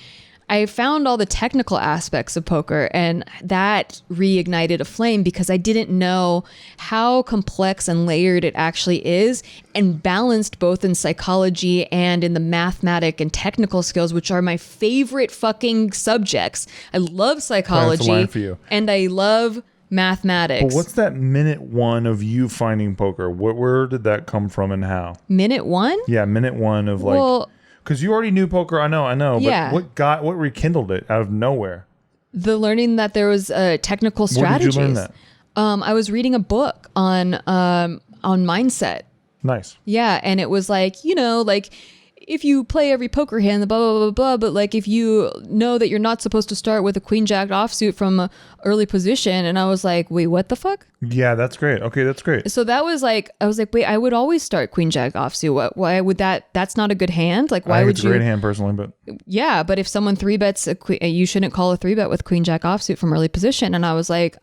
I found all the technical aspects of poker, and that reignited a flame because I didn't know how complex and layered it actually is, and balanced both in psychology and in the mathematic and technical skills, which are my favorite fucking subjects. I love psychology. That's a line for you. And I love mathematics. But what's that minute one of you finding poker? Where did that come from and how? Minute one? Yeah, minute one of like... Well, because you already knew poker, I know. But what rekindled it out of nowhere? The learning that there was technical strategies. Where did you learn that? I was reading a book on mindset. Nice. Yeah, and it was like, you know, like if you play every poker hand, blah, blah, blah, blah, but like if you know that you're not supposed to start with a queen jack offsuit from an early position. And I was like, wait, what the fuck? Yeah, that's great. Okay, that's great. So that was like, I was like, wait, I would always start queen jack offsuit. Why would that's not a good hand? Like, why would you? It's a great hand personally, but. Yeah, but if someone 3-bets, you shouldn't call a 3-bet with queen jack offsuit from early position. And I was like,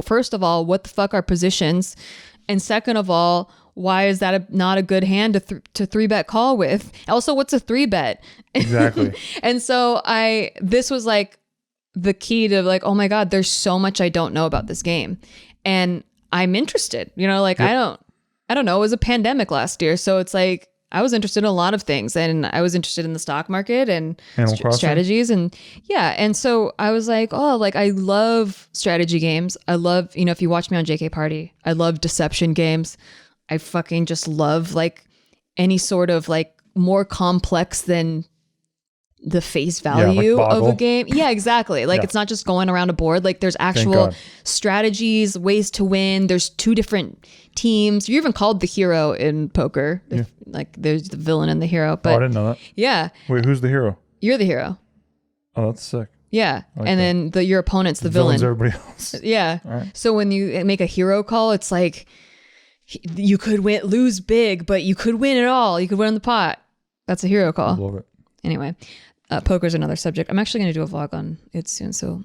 first of all, what the fuck are positions? And second of all, why is that not a good hand to 3-bet call with? Also, what's a 3-bet? Exactly. And so this was like the key to like, oh my God, there's so much I don't know about this game. And I'm interested, like yep. I don't know. It was a pandemic last year. So it's like, I was interested in a lot of things, and I was interested in the stock market and strategies. And yeah. And so I was like, oh, like I love strategy games. I love, if you watch me on JK Party, I love deception games. I fucking just love like any sort of like more complex than the face value of a game. Yeah, exactly. Like it's not just going around a board. Like there's actual strategies, ways to win. There's 2 different teams. You're even called the hero in poker. Yeah. Like there's the villain and the hero. But I didn't know that. Yeah. Wait, who's the hero? You're the hero. Oh, that's sick. Yeah. Like and then your opponent's the villain. Everybody else. Yeah. Right. So when you make a hero call, it's like you could lose big, but you could win it all. You could win the pot. That's a hero call. I love it. Anyway. Poker's another subject. I'm actually going to do a vlog on it soon, so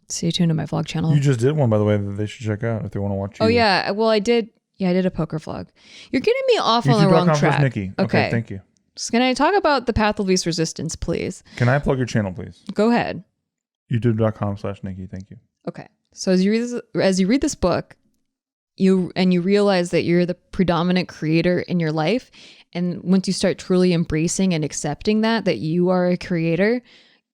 stay tuned to my vlog channel. You just did one, by the way, that they should check out if they want to watch you. Oh yeah, well I did. Yeah, I did a poker vlog. You're getting me off on the wrong track. Nikki. Okay, thank you. So can I talk about the path of least resistance, please? Can I plug your channel, please? Go ahead. youtube.com/Nikki. Thank you. Okay, so as you read this book, you realize that you're the predominant creator in your life. And once you start truly embracing and accepting that you are a creator,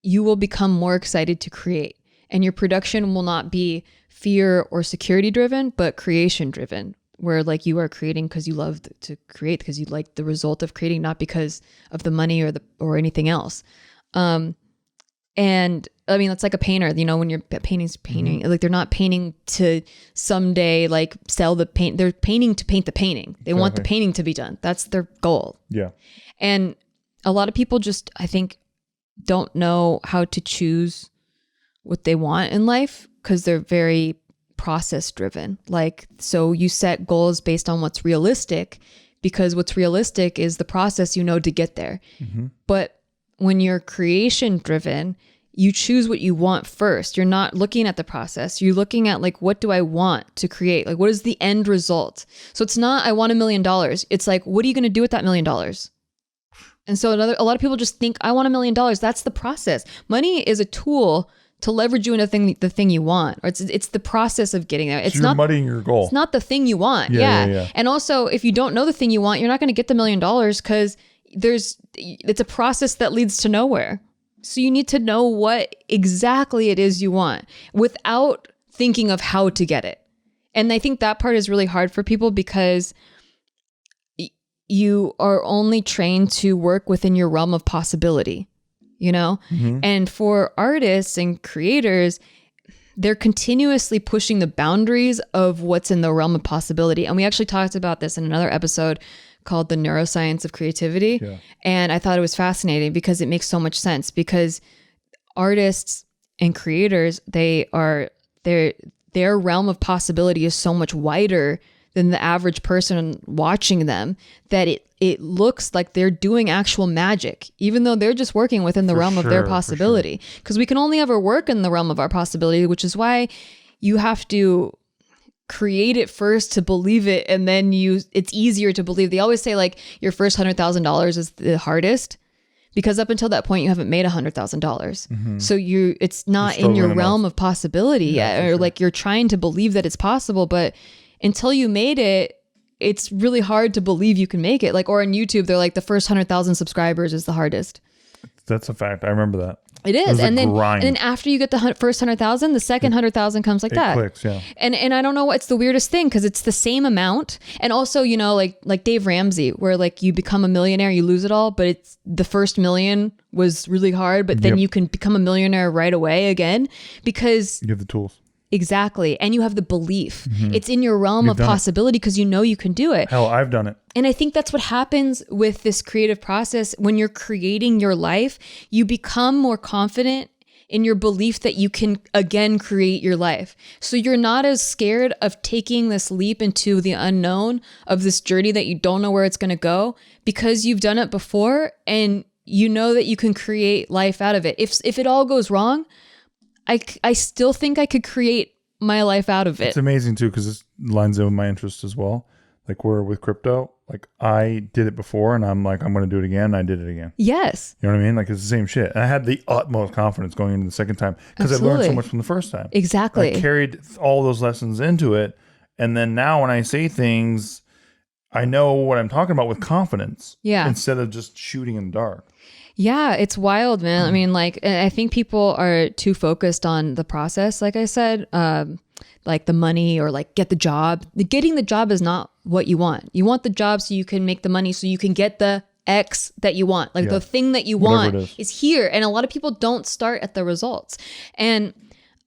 you will become more excited to create. And your production will not be fear or security driven, but creation driven, where like you are creating because you love to create, because you like the result of creating, not because of the money or anything else. And I mean, it's like a painter, when you're painting, like they're not painting to someday like sell the paint. They're painting to paint the painting. They want the painting to be done. That's their goal. Yeah. And a lot of people just, I think, don't know how to choose what they want in life because they're very process driven. Like, so you set goals based on what's realistic, because what's realistic is the process to get there. Mm-hmm. But when you're creation driven, you choose what you want first. You're not looking at the process. You're looking at like, what do I want to create? Like, what is the end result? So it's not, I want $1 million. It's like, what are you going to do with that $1 million? And so a lot of people just think, I want $1 million. That's the process. Money is a tool to leverage you into the thing you want. Or it's the process of getting there. It's so you're muddying your goal. It's not the thing you want. Yeah. And also, if you don't know the thing you want, you're not going to get the $1 million because it's a process that leads to nowhere. So you need to know what exactly it is you want without thinking of how to get it. And I think that part is really hard for people because you are only trained to work within your realm of possibility, Mm-hmm. And for artists and creators, they're continuously pushing the boundaries of what's in the realm of possibility. And we actually talked about this in another episode called The Neuroscience of Creativity. Yeah. And I thought it was fascinating because it makes so much sense, because artists and creators, their realm of possibility is so much wider than the average person watching them that it looks like they're doing actual magic, even though they're just working within the realm of their possibility. Because we can only ever work in the realm of our possibility, which is why you have to create it first to believe it, and then it's easier to believe. They always say like your first $100,000 is the hardest, because up until that point you haven't made $100,000. Mm-hmm. So it's not in your realm of possibility yet, or like you're trying to believe that it's possible, but until you made it, it's really hard to believe you can make it. Like, or on YouTube, they're like the first 100,000 subscribers is the hardest. That's a fact. I remember that. It is. And then after you get the first 100,000, the second 100,000 comes like that. Clicks, yeah. And I don't know what's the weirdest thing, because it's the same amount. And also, like Dave Ramsey, where like you become a millionaire, you lose it all, but it's the first million was really hard, but then you can become a millionaire right away again, because you have the tools. Exactly. And you have the belief. It's in your realm of possibility because you know you can do it. Hell, I've done it. And I think that's what happens with this creative process. When you're creating your life, you become more confident in your belief that you can again create your life. So you're not as scared of taking this leap into the unknown of this journey that you don't know where it's going to go, because you've done it before and you know that you can create life out of it. If it all goes wrong, I still think I could create my life out of it. It's amazing too, because this lines in with my interest as well. Like we're with crypto, like I did it before and I'm like, I'm going to do it again. And I did it again. Yes. You know what I mean? Like it's the same shit. And I had the utmost confidence going into the second time because I learned so much from the first time. Exactly. I carried all those lessons into it. And then now when I say things, I know what I'm talking about with confidence. Yeah. Instead of just shooting in the dark. Yeah, it's wild, man. I mean, like, I think people are too focused on the process, like I said, like the money or like get the job. Getting the job is not what you want. You want the job so you can make the money, so you can get the X that you want. Like the thing that you want is here. And a lot of people don't start at the results. And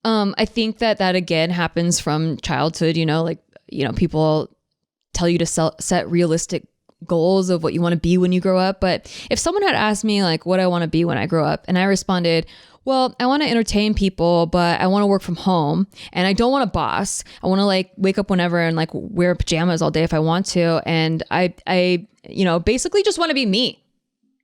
I think that again happens from childhood, people tell you to set realistic goals of what you want to be when you grow up. But if someone had asked me like what I want to be when I grow up, and I responded, well, I want to entertain people, but I want to work from home and I don't want a boss. I want to like wake up whenever and like wear pajamas all day if I want to. And I basically just want to be me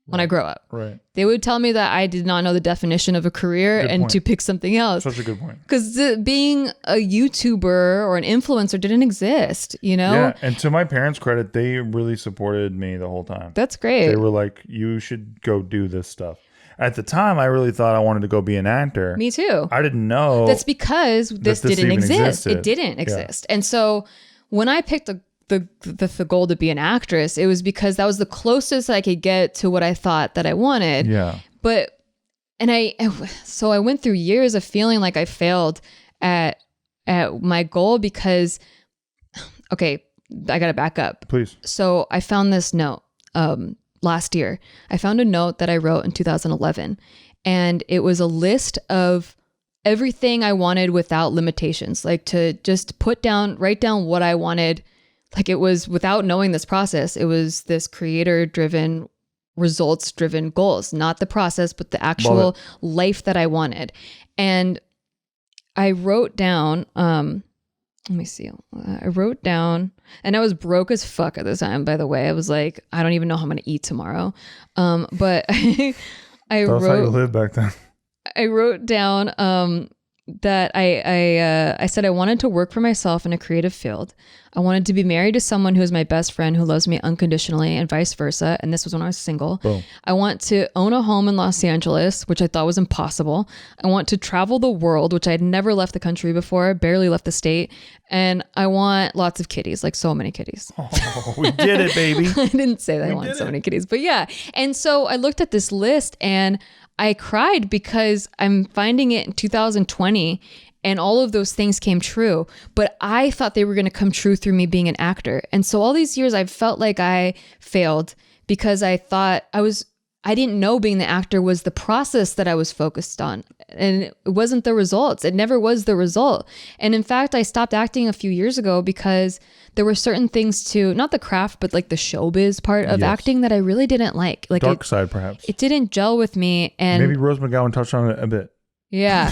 when I grow up. Right. They would tell me that I did not know the definition of a career to pick something else. Such a good point. Because being a YouTuber or an influencer didn't exist, Yeah. And to my parents' credit, they really supported me the whole time. That's great. They were like, you should go do this stuff. At the time, I really thought I wanted to go be an actor. Me too. I didn't know. That's because this didn't exist. Existed. It didn't exist. And so when I picked the goal to be an actress, it was because that was the closest I could get to what I thought that I wanted. Yeah. So I went through years of feeling like I failed at my goal because, okay, I got to back up. Please. So I found this note last year. I found a note that I wrote in 2011, and it was a list of everything I wanted without limitations, like to just write down what I wanted. Like it was without knowing this process. It was this creator-driven, results-driven goals, not the process, but the actual life that I wanted. And I wrote down, let me see. I wrote down, and I was broke as fuck at the time, by the way. I was like, I don't even know how I'm going to eat tomorrow. But I That's how you lived back then. I wrote down that I said I wanted to work for myself in a creative field. I wanted to be married to someone who is my best friend who loves me unconditionally and vice versa. And this was when I was single. Boom. I want to own a home in Los Angeles, which I thought was impossible. I want to travel the world, which I had never left the country before, barely left the state. And I want lots of kitties, like so many kitties. Oh, we did it, baby. I didn't say that I want so many kitties, but yeah. And so I looked at this list and I cried because I'm finding it in 2020 and all of those things came true, but I thought they were going to come true through me being an actor. And so all these years I've felt like I failed because I thought I didn't know being the actor was the process that I was focused on, and it wasn't the results. It never was the result. And in fact, I stopped acting a few years ago because there were certain things to, not the craft, but like the showbiz part of acting that I really didn't like. Like dark side, perhaps. It didn't gel with me. And maybe Rose McGowan touched on it a bit. Yeah.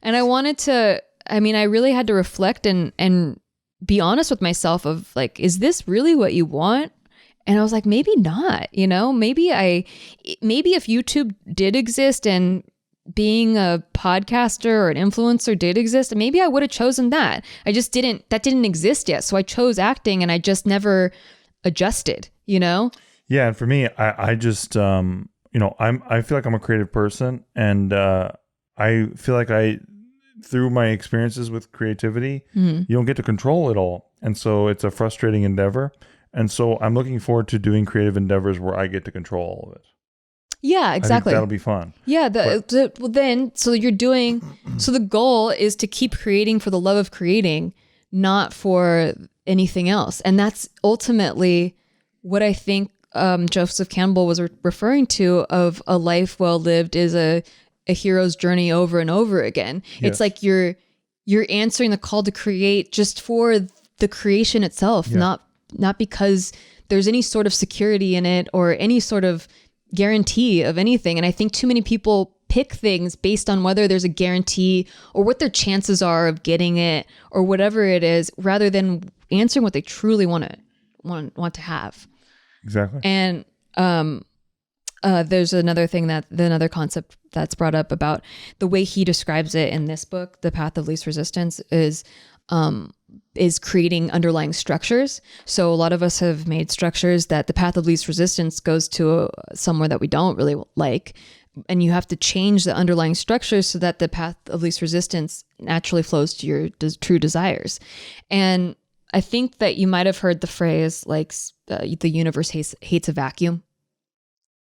And I wanted to, I really had to reflect and be honest with myself of like, is this really what you want? And I was like, maybe not, maybe if YouTube did exist and being a podcaster or an influencer did exist, maybe I would have chosen that. That didn't exist yet. So I chose acting and I just never adjusted, Yeah. And for me, I just, I feel like I'm a creative person, and I feel like through my experiences with creativity, you don't get to control it all. And so it's a frustrating endeavor. And so I'm looking forward to doing creative endeavors where I get to control all of it. Yeah, exactly. I think that'll be fun. Yeah. So the goal is to keep creating for the love of creating, not for anything else. And that's ultimately what I think Joseph Campbell was referring to of a life well lived is a hero's journey over and over again. Yes. It's like you're you're answering the call to create just for the creation itself, not because there's any sort of security in it or any sort of guarantee of anything. And I think too many people pick things based on whether there's a guarantee or what their chances are of getting it or whatever it is, rather than answering what they truly want to have. Exactly. And there's another concept that's brought up about the way he describes it in this book, The Path of Least Resistance, is creating underlying structures. So a lot of us have made structures that the path of least resistance goes to somewhere that we don't really like. And you have to change the underlying structures so that the path of least resistance naturally flows to your true desires. And I think that you might have heard the phrase like the universe hates a vacuum.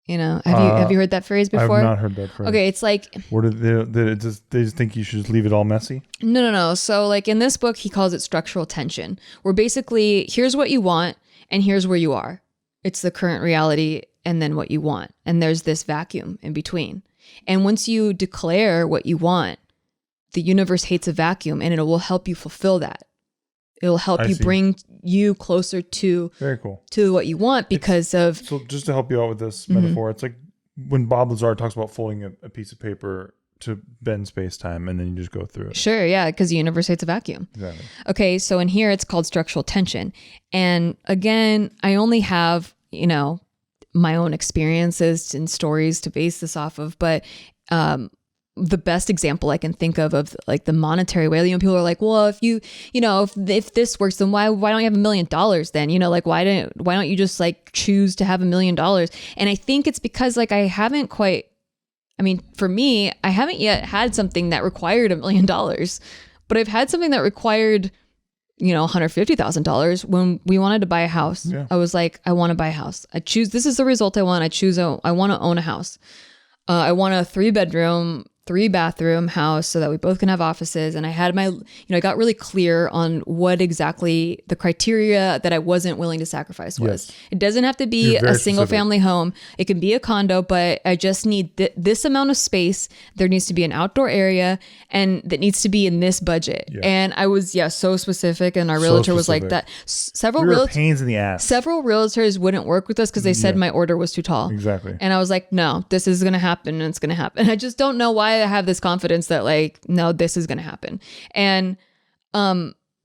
You know, have you heard that phrase before? I've not heard that phrase. Okay, it's like, what did they just think you should just leave it all messy? No. So like in this book, he calls it structural tension, where basically here's what you want and here's where you are. It's the current reality and then what you want. And there's this vacuum in between. And once you declare what you want, the universe hates a vacuum and it will help you fulfill that. It'll help you bring you closer to very cool to what you want so just to help you out with this metaphor, it's like when Bob Lazar talks about folding a piece of paper to bend space-time and then you just go through it. Sure, yeah, because the universe hates a vacuum. Exactly. Okay, so in here it's called structural tension. And again, I only have, my own experiences and stories to base this off of, but the best example I can think of like the monetary way, people are like, well, if this works, then why don't you have $1 million then? Like why don't you just like choose to have $1 million? And I think it's because like for me, I haven't yet had something that required $1 million, but I've had something that required, $150,000 when we wanted to buy a house. Yeah. I was like, I want to buy a house. this is the result I want. I want to own a house. I want a 3-bedroom, 3-bathroom house so that we both can have offices. And I had I got really clear on what exactly the criteria that I wasn't willing to sacrifice was. Yes. It doesn't have to be a single family home. It can be a condo, but I just need this amount of space. There needs to be an outdoor area and that needs to be in this budget. Yeah. And I was, so specific. And our realtor was like that. Pains in the ass. Several realtors wouldn't work with us because they said my order was too tall. Exactly. And I was like, no, this is going to happen and it's going to happen. I just don't know why I have this confidence that like, no, this is going to happen. And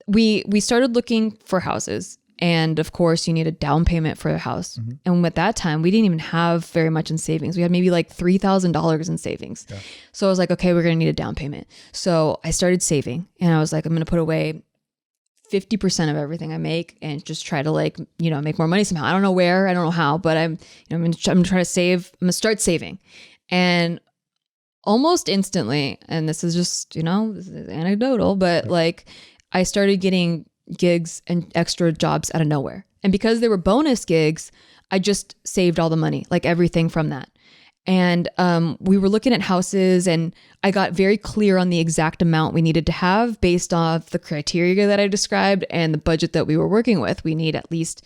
we started looking for houses. And of course, you need a down payment for a house. Mm-hmm. And at that time, we didn't even have very much in savings. We had maybe like $3,000 in savings. Yeah. So I was like, okay, we're going to need a down payment. So I started saving and I was like, I'm going to put away 50% of everything I make and just try to like, make more money somehow. I don't know where, I don't know how, but I'm going to try to save. I'm going to start saving. And almost instantly, and this is just, this is anecdotal, but like I started getting gigs and extra jobs out of nowhere. And because they were bonus gigs, I just saved all the money, like everything from that. And we were looking at houses and I got very clear on the exact amount we needed to have based off the criteria that I described and the budget that we were working with. We need at least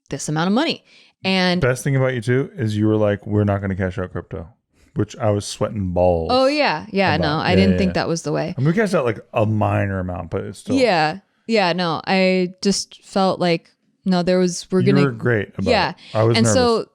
this amount of money. And best thing about you too is you were like, we're not going to cash out crypto. Which I was sweating balls. Oh, yeah. Yeah, no, I didn't think that was the way. I mean, we cashed out like a minor amount, but it's still. Yeah. Yeah, no, I just felt like, no, you were great about it. I was nervous. And so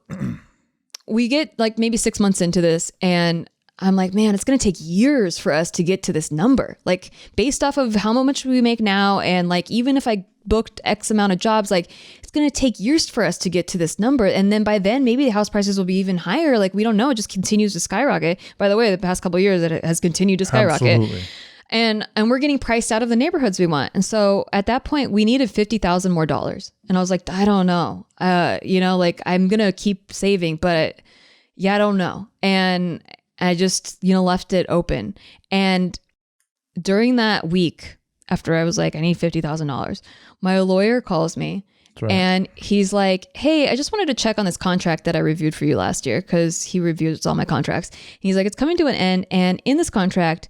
we get like maybe 6 months into this and I'm like, man, it's going to take years for us to get to this number. Like based off of how much we make now. And like, even if I booked X amount of jobs, like it's going to take years for us to get to this number. And then by then maybe the house prices will be even higher. Like we don't know. It just continues to skyrocket. By the way, the past couple of years it has continued to skyrocket. Absolutely. And we're getting priced out of the neighborhoods we want. And so at that point we needed $50,000 more. And I was like, I don't know. Like I'm going to keep saving, but yeah, I don't know. And I just, left it open. And during that week, after I was like, I need $50,000, my lawyer calls me and he's like, hey, I just wanted to check on this contract that I reviewed for you last year because he reviews all my contracts. He's like, it's coming to an end. And in this contract,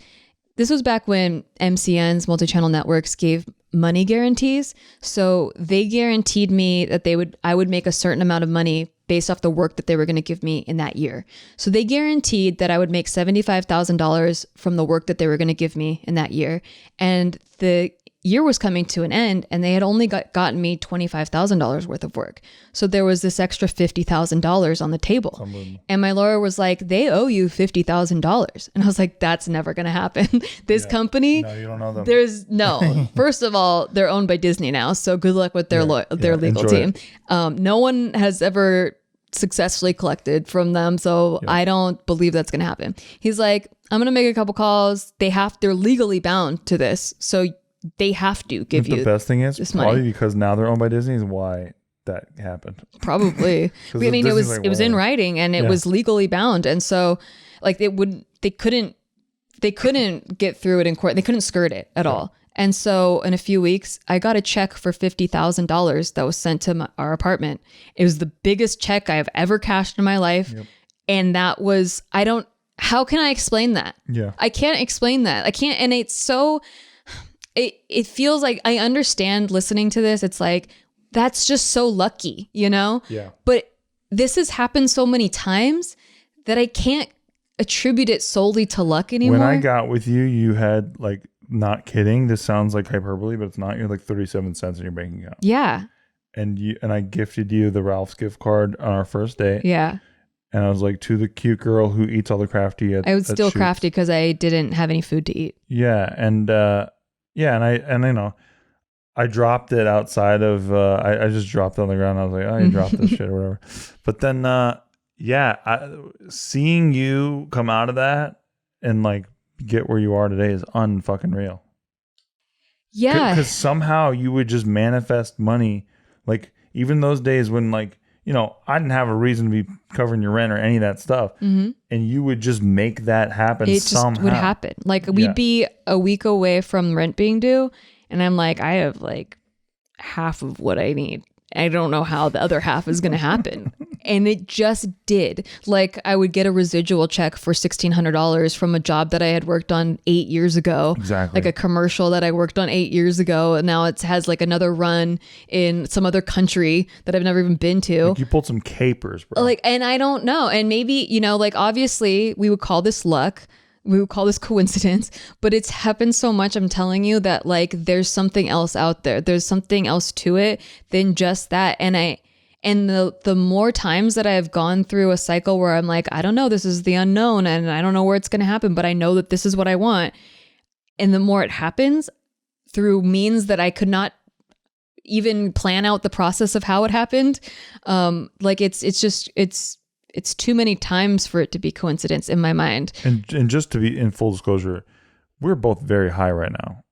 this was back when MCNs, multi-channel networks, gave money guarantees. So they guaranteed me that I would make a certain amount of money based off the work that they were going to give me in that year. So they guaranteed that I would make $75,000 from the work that they were going to give me in that year. And the year was coming to an end, and they had only gotten me $25,000 worth of work. So there was this extra $50,000 on the table. And my lawyer was like, they owe you $50,000. And I was like, that's never going to happen. This company, no, you don't know them. There's no, first of all, they're owned by Disney now. So good luck with their legal team. No one has ever successfully collected from them. So I don't believe that's going to happen. He's like, I'm going to make a couple calls. They're legally bound to this. So they have to give you the best thing is this probably money. Because now they're owned by Disney is why that happened. Probably. I mean, it was in writing and it was legally bound. And so like they couldn't get through it in court. They couldn't skirt it at all. And so in a few weeks, I got a check for $50,000 that was sent to our apartment. It was the biggest check I have ever cashed in my life. Yep. And that was, how can I explain that? Yeah. I can't explain that. I can't. And it's so, it feels like I understand listening to this. It's like, that's just so lucky, you know? Yeah. But this has happened so many times that I can't attribute it solely to luck anymore. When I got with you, you had like, not kidding, this sounds like hyperbole, but it's not. You had like 37 cents in your bank account. Yeah. And I gifted you the Ralph's gift card on our first date. Yeah. And I was like, to the cute girl who eats all the crafty I was still crafty because I didn't have any food to eat. Yeah. And I dropped it outside of I just dropped it on the ground. I was like, oh, you dropped this shit or whatever. But then seeing you come out of that and like get where you are today is unfucking real. Yeah. Because somehow you would just manifest money. Like even those days when like, you know, I didn't have a reason to be covering your rent or any of that stuff. Mm-hmm. And you would just make that happen somehow. It just would happen. Like we'd be a week away from rent being due. And I'm like, I have like half of what I need. I don't know how the other half is going to happen. And it just did. Like I would get a residual check for $1,600 from a job that I had worked on 8 years ago. Exactly. Like a commercial that I worked on 8 years ago. And now it has like another run in some other country that I've never even been to. Like you pulled some capers, bro. Like, and I don't know. And maybe, you know, like obviously we would call this luck. We would call this coincidence, but it's happened so much. I'm telling you that like there's something else out there. There's something else to it than just that. And the more times that I've gone through a cycle where I'm like, I don't know, this is the unknown and I don't know where it's going to happen, but I know that this is what I want. And the more it happens through means that I could not even plan out the process of how it happened. Like it's too many times for it to be coincidence in my mind. And just to be in full disclosure, we're both very high right now.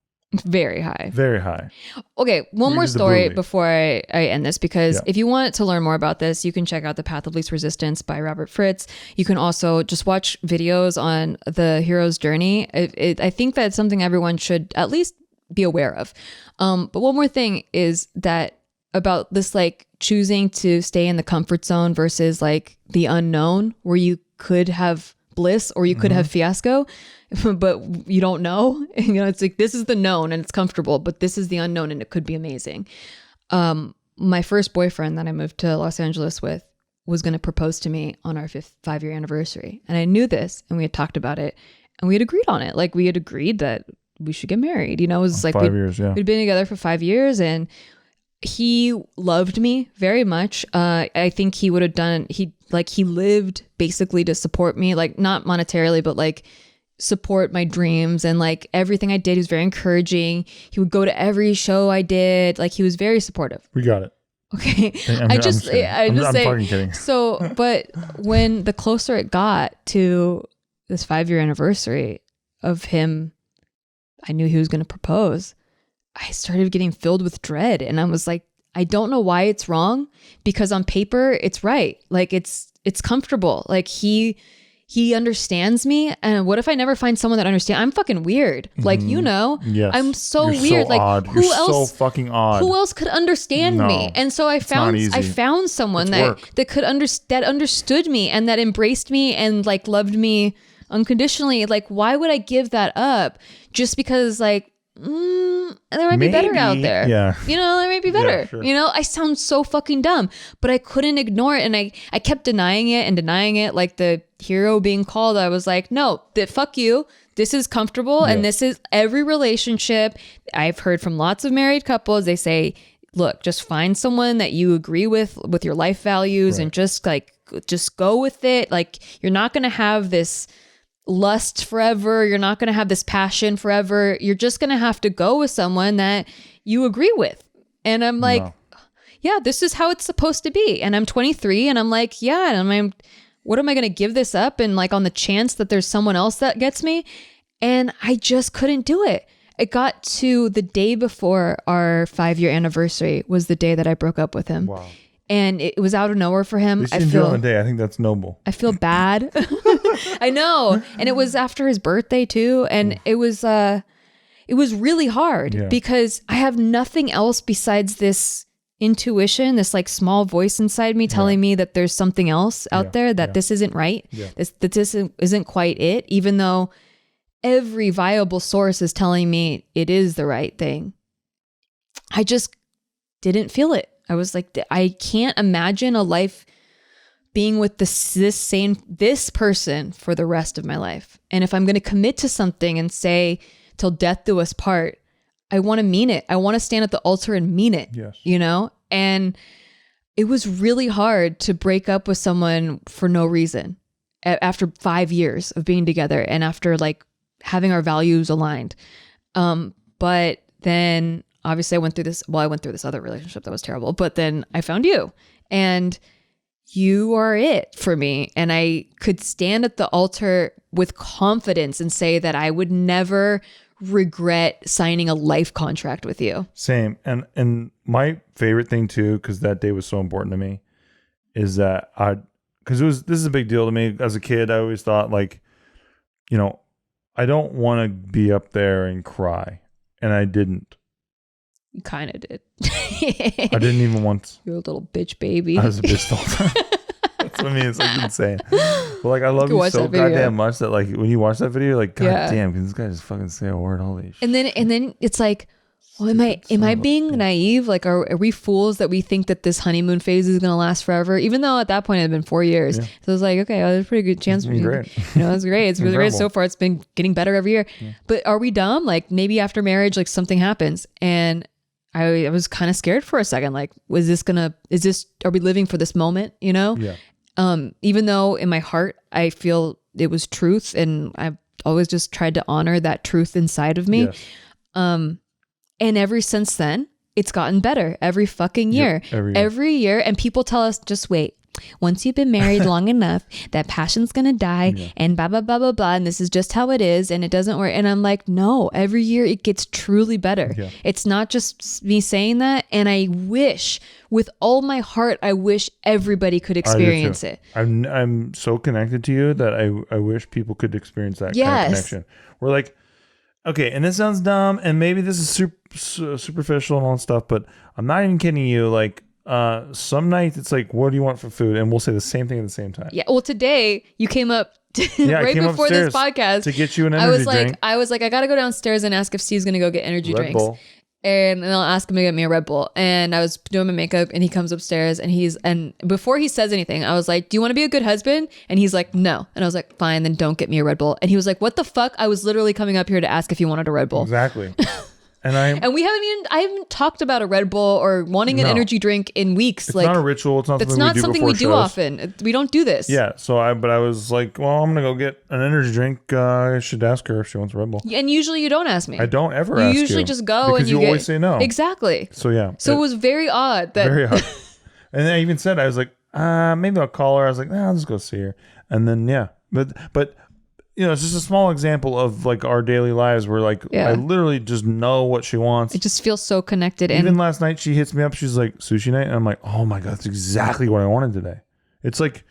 Very high. Very high. Okay, one more story before I end this, because if you want to learn more about this, you can check out The Path of Least Resistance by Robert Fritz. You can also just watch videos on the hero's journey. I think that's something everyone should at least be aware of. But one more thing is that about this like choosing to stay in the comfort zone versus like the unknown where you could have bliss or you could have fiasco, but you don't know. You know, it's like this is the known and it's comfortable, but this is the unknown and it could be amazing. My first boyfriend that I moved to Los Angeles with was going to propose to me on our 5-year anniversary. And I knew this and we had talked about it and we had agreed on it. Like we had agreed that we should get married. You know, it was like 5 years, we'd been together for 5 years and he loved me very much. I think he would have done, he lived basically to support me, like not monetarily, but like support my dreams and like everything I did. He was very encouraging. He would go to every show I did. Like he was very supportive. We got it. Okay. I'm just fucking kidding. So, but when the closer it got to this 5-year anniversary of him, I knew he was going to propose. I started getting filled with dread and I was like, I don't know why it's wrong because on paper it's right. Like it's comfortable. Like he understands me. And what if I never find someone that understands? I'm fucking weird. Like, you know, yes. I'm so You're weird. So like odd. who You're else? So fucking odd. Who else could understand me? And so I found someone that could understood me and that embraced me and like loved me unconditionally. Like, why would I give that up just because like, there might be better out there. Yeah. You know, there might be better. Yeah, sure. You know, I sound so fucking dumb, but I couldn't ignore it. And I kept denying it and denying it, like the hero being called. I was like, no, fuck you. This is comfortable. And this is every relationship. I've heard from lots of married couples. They say, look, just find someone that you agree with your life values, and just go with it. Like, you're not going to have this lust forever. You're not going to have this passion forever. You're just going to have to go with someone that you agree with. And I'm like, yeah, this is how it's supposed to be. And I'm 23 and I'm like, yeah. And what am I going to give this up? And like, on the chance that there's someone else that gets me. And I just couldn't do it. It got to the day before our 5-year anniversary was the day that I broke up with him. Wow. And it was out of nowhere for him. I feel on a day. I think that's noble. I feel bad. I know. And it was after his birthday too. And it was really hard because I have nothing else besides this intuition, this like small voice inside me telling me that there's something else out there, that this isn't right. Yeah. That this isn't quite it, even though every viable source is telling me it is the right thing. I just didn't feel it. I was like, I can't imagine a life being with this person for the rest of my life. And if I'm going to commit to something and say till death do us part, I want to mean it. I want to stand at the altar and mean it. Yes. You know? And it was really hard to break up with someone for no reason after 5 years of being together and after like having our values aligned. But then obviously I went through this other relationship that was terrible, but then I found you, and you are it for me. And I could stand at the altar with confidence and say that I would never regret signing a life contract with you. Same. And my favorite thing too, because that day was so important to me, is that this is a big deal to me. As a kid, I always thought like, you know, I don't want to be up there and cry. And I didn't. You kind of did. I didn't even once. You're a little bitch baby. I was a bitch the whole time. That's what I mean. It's like insane. But like, I love you so goddamn much that like when you watch that video, you're like, God damn, can this guy just fucking say a word? Holy shit. And then it's like, well, am I being naive? Like, are we fools that we think that this honeymoon phase is going to last forever? Even though at that point it had been 4 years. Yeah. So I was like, okay, well, there's a pretty good chance. Great. You know, it's great. It's really great so far. It's been getting better every year. Yeah. But are we dumb? Like maybe after marriage, like something happens. And I was kind of scared for a second. Like, are we living for this moment? You know? Yeah. Even though in my heart, I feel it was truth, and I've always just tried to honor that truth inside of me. Yes. And ever since then, it's gotten better every fucking year. Yep, every year. And people tell us, just wait. Once you've been married long enough, that passion's going to die and blah, blah, blah, blah, blah. And this is just how it is. And it doesn't work. And I'm like, no, every year it gets truly better. Yeah. It's not just me saying that. And I wish with all my heart, I wish everybody could experience it. I'm so connected to you that I wish people could experience that kind of connection. We're like, okay, and this sounds dumb, and maybe this is superficial and all that stuff, but I'm not even kidding you. Like, some nights it's like, what do you want for food? And we'll say the same thing at the same time. Yeah. Well, today you came up right before this podcast to get you an energy drink. I was like, I got to go downstairs and ask if Steve's going to go get energy drinks. Bull. And I'll ask him to get me a Red Bull. And I was doing my makeup and he comes upstairs and before he says anything, I was like, do you want to be a good husband? And he's like, no. And I was like, fine, then don't get me a Red Bull. And he was like, what the fuck? I was literally coming up here to ask if you wanted a Red Bull. Exactly. And I haven't talked about a Red Bull or wanting an energy drink in weeks. It's not a ritual. It's not something we do often. We don't do this. Yeah. So I was like, well, I'm gonna go get an energy drink. I should ask her if she wants a Red Bull. And usually you don't ask me. I don't ever ask you. You usually just go and you always say no. Exactly. So yeah. So it was very odd. Very odd. And then I even said, I was like, maybe I'll call her. I was like, I'll just go see her. And then but. You know, it's just a small example of like our daily lives where like I literally just know what she wants. It just feels so connected. Even last night she hits me up. She's like, sushi night. And I'm like, oh my God, that's exactly what I wanted today. It's like,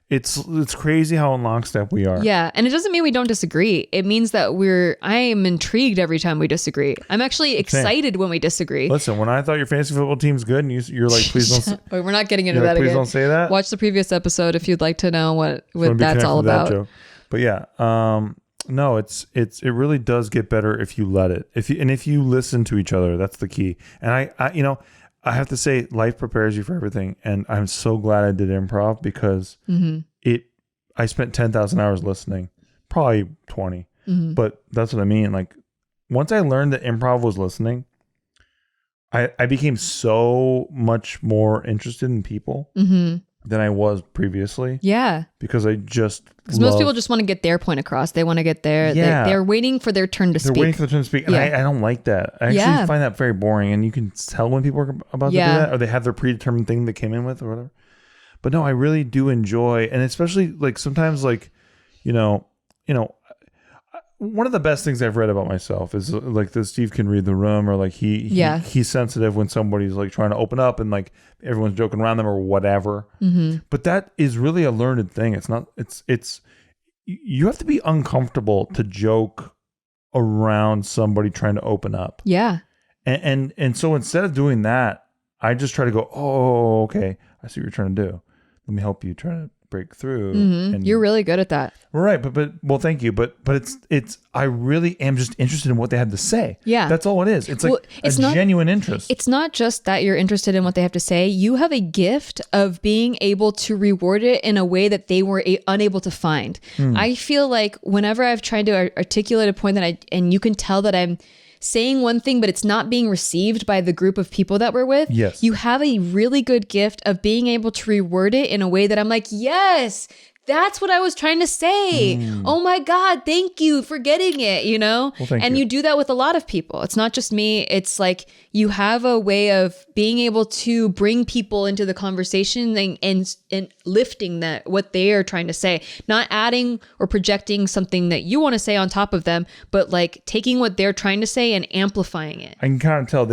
it's crazy how in lockstep we are. Yeah. And it doesn't mean we don't disagree. It means that I am intrigued every time we disagree. I'm actually excited when we disagree. Listen, when I thought your fantasy football team's good and you're like, please don't. Wait, we're not getting into that again. Please don't say that. Watch the previous episode if you'd like to know what that's all about. But yeah, No, it really does get better if you let it. If you listen to each other, that's the key. And I have to say, life prepares you for everything. And I'm so glad I did improv because I spent 10,000 hours listening, probably 20, but that's what I mean. Like once I learned that improv was listening, I became so much more interested in people than I was previously. Yeah. Because because most people just want to get their point across. They want to get there. Yeah. They're waiting for their turn to speak. They're waiting for their turn to speak. And I don't like that. I actually find that very boring. And you can tell when people are about to do that, or they have their predetermined thing they came in with or whatever. But no, I really do enjoy, and especially like sometimes like, one of the best things I've read about myself is like that Steve can read the room, or like he's sensitive when somebody's like trying to open up and like everyone's joking around them or whatever. But that is really a learned thing. It's not, you have to be uncomfortable to joke around somebody trying to open up. Yeah. And so instead of doing that, I just try to go, oh, okay, I see what you're trying to do. Let me help you try to break through. And you're really good at that. Right. But well, thank you. But it's I really am just interested in what they have to say. Yeah. That's all it is. It's like it's a genuine interest. It's not just that you're interested in what they have to say. You have a gift of being able to reward it in a way that they were unable to find. I feel like whenever I've tried to articulate a point and you can tell that I'm saying one thing, but it's not being received by the group of people that we're with. Yes. You have a really good gift of being able to reword it in a way that I'm like, yes, that's what I was trying to say. Oh my God, thank you for getting it, Well, thank you. you do that with a lot of people. It's not just me. It's like you have a way of being able to bring people into the conversation and lifting what they are trying to say, not adding or projecting something that you want to say on top of them, but like taking what they're trying to say and amplifying it. I can kind of tell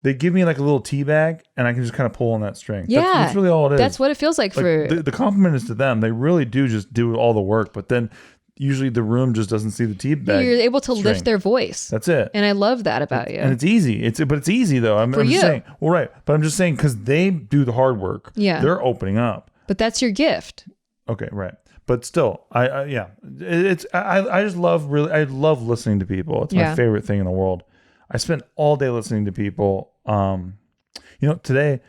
they give me like a little tea bag and I can just kind of pull on that string. Yeah. That's really all it is. That's what it feels like for... The compliment is to them. They really do just do all the work, but then usually the room just doesn't see the tea bag. You're able to lift their voice. That's it. And I love that about you. And it's easy. But it's easy though. I'm just saying, well, right. But I'm just saying, because they do the hard work. Yeah. They're opening up. But that's your gift. Okay. Right. But still, I just love I love listening to people. It's my favorite thing in the world. I spent all day listening to people. Today,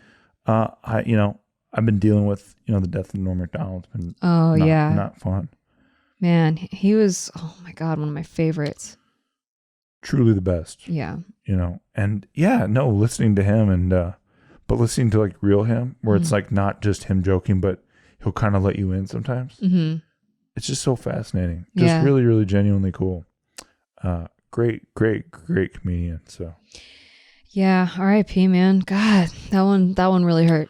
I've been dealing with, the death of Norm Macdonald. It's been not fun. Man, he was, oh my God, one of my favorites. Truly the best. Yeah. Listening to him but listening to like real him, where it's like not just him joking, but he'll kind of let you in sometimes. It's just so fascinating. Just really, really genuinely cool. Great comedian. So yeah, R.I.P. man. God, that one really hurt.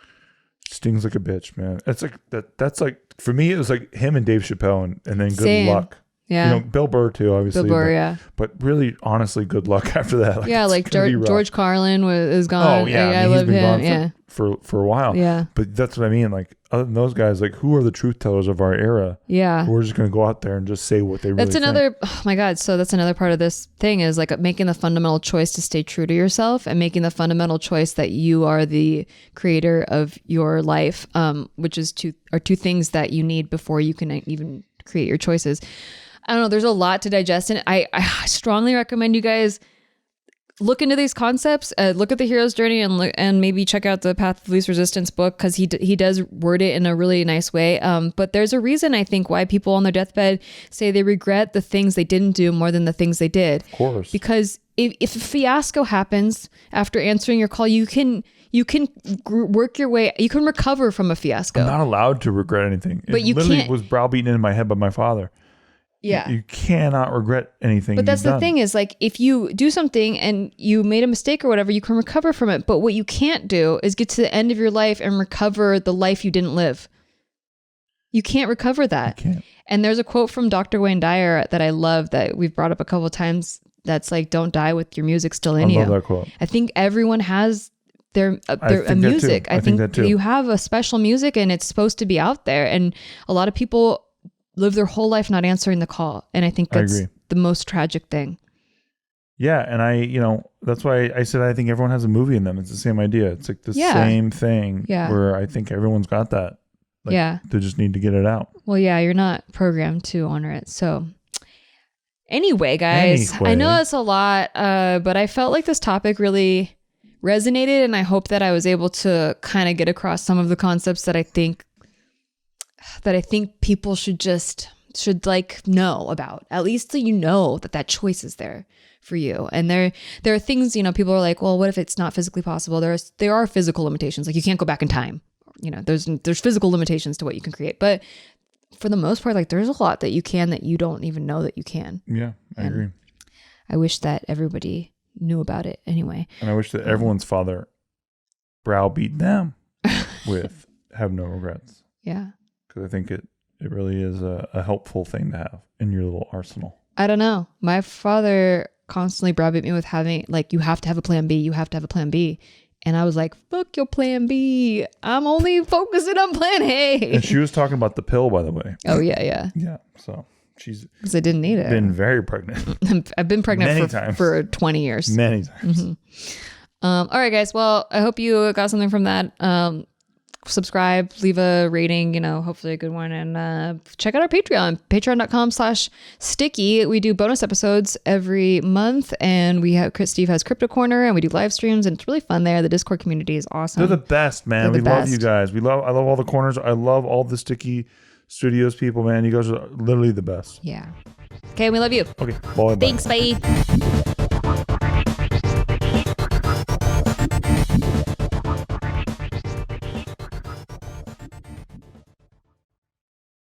Stings like a bitch, man. It's like that's like, for me it was like him and Dave Chappelle and then good luck. Yeah. Bill Burr too, obviously. Bill Burr, but really, honestly, good luck after that. Like George Carlin is gone. Oh yeah, I love him. Gone for a while. Yeah. But that's what I mean. Like, other than those guys, like, who are the truth tellers of our era? Yeah. Who are just going to go out there and just say what they really think. Oh my God. So that's another part of this thing, is like making the fundamental choice to stay true to yourself and making the fundamental choice that you are the creator of your life, which is two things that you need before you can even create your choices. I don't know. There's a lot to digest. And I strongly recommend you guys look into these concepts, look at the hero's journey, and maybe check out the Path of Least Resistance book, because he does word it in a really nice way. But there's a reason, I think, why people on their deathbed say they regret the things they didn't do more than the things they did. Of course. Because if a fiasco happens after answering your call, you can work your way. You can recover from a fiasco. I'm not allowed to regret anything. But you literally can't. Was browbeaten in my head by my father. Yeah. You cannot regret anything. But that's the thing, is like, if you do something and you made a mistake or whatever, you can recover from it. But what you can't do is get to the end of your life and recover the life you didn't live. You can't recover that. You can't. And there's a quote from Dr. Wayne Dyer that I love, that we've brought up a couple of times. That's like, don't die with your music still in you. I love that quote. I think everyone has their music. I think that too. You have a special music and it's supposed to be out there. And a lot of people live their whole life not answering the call. And I think that's the most tragic thing. Yeah. And that's why I said, I think everyone has a movie in them. It's the same idea. It's like the same thing where I think everyone's got that. Like, they just need to get it out. Well, yeah, you're not programmed to honor it. So Anyway, guys, I know that's a lot, but I felt like this topic really resonated, and I hope that I was able to kind of get across some of the concepts that I think people should like know about. At least so you know that choice is there for you. And there are things, you know, people are like, well, what if it's not physically possible? There are physical limitations. Like you can't go back in time. You know, there's physical limitations to what you can create, but for the most part, like there's a lot that you can that you don't even know that you can. Yeah, I agree. I wish that everybody knew about it anyway. And I wish that everyone's father browbeat them with have no regrets. Yeah. Because I think it really is a helpful thing to have in your little arsenal. I don't know. My father constantly browbeat me with having, like, you have to have a plan B. You have to have a plan B. And I was like, fuck your plan B. I'm only focusing on plan A. And she was talking about the pill, by the way. Oh, yeah. Yeah. So she's... Because I didn't need it. Been very pregnant. I've been pregnant for 20 years. Many times. Mm-hmm. All right, guys. Well, I hope you got something from that. Subscribe, leave a rating, you know, hopefully a good one, and check out our Patreon, patreon.com/sticky. We do bonus episodes every month, and Steve has Crypto Corner, and we do live streams, and it's really fun there. The Discord community is awesome. They're the best, man. We love you guys. I love all the corners. I love all the Sticky Studios people, man. You guys are literally the best. Yeah. Okay, we love you. Okay, bye. Thanks, bye.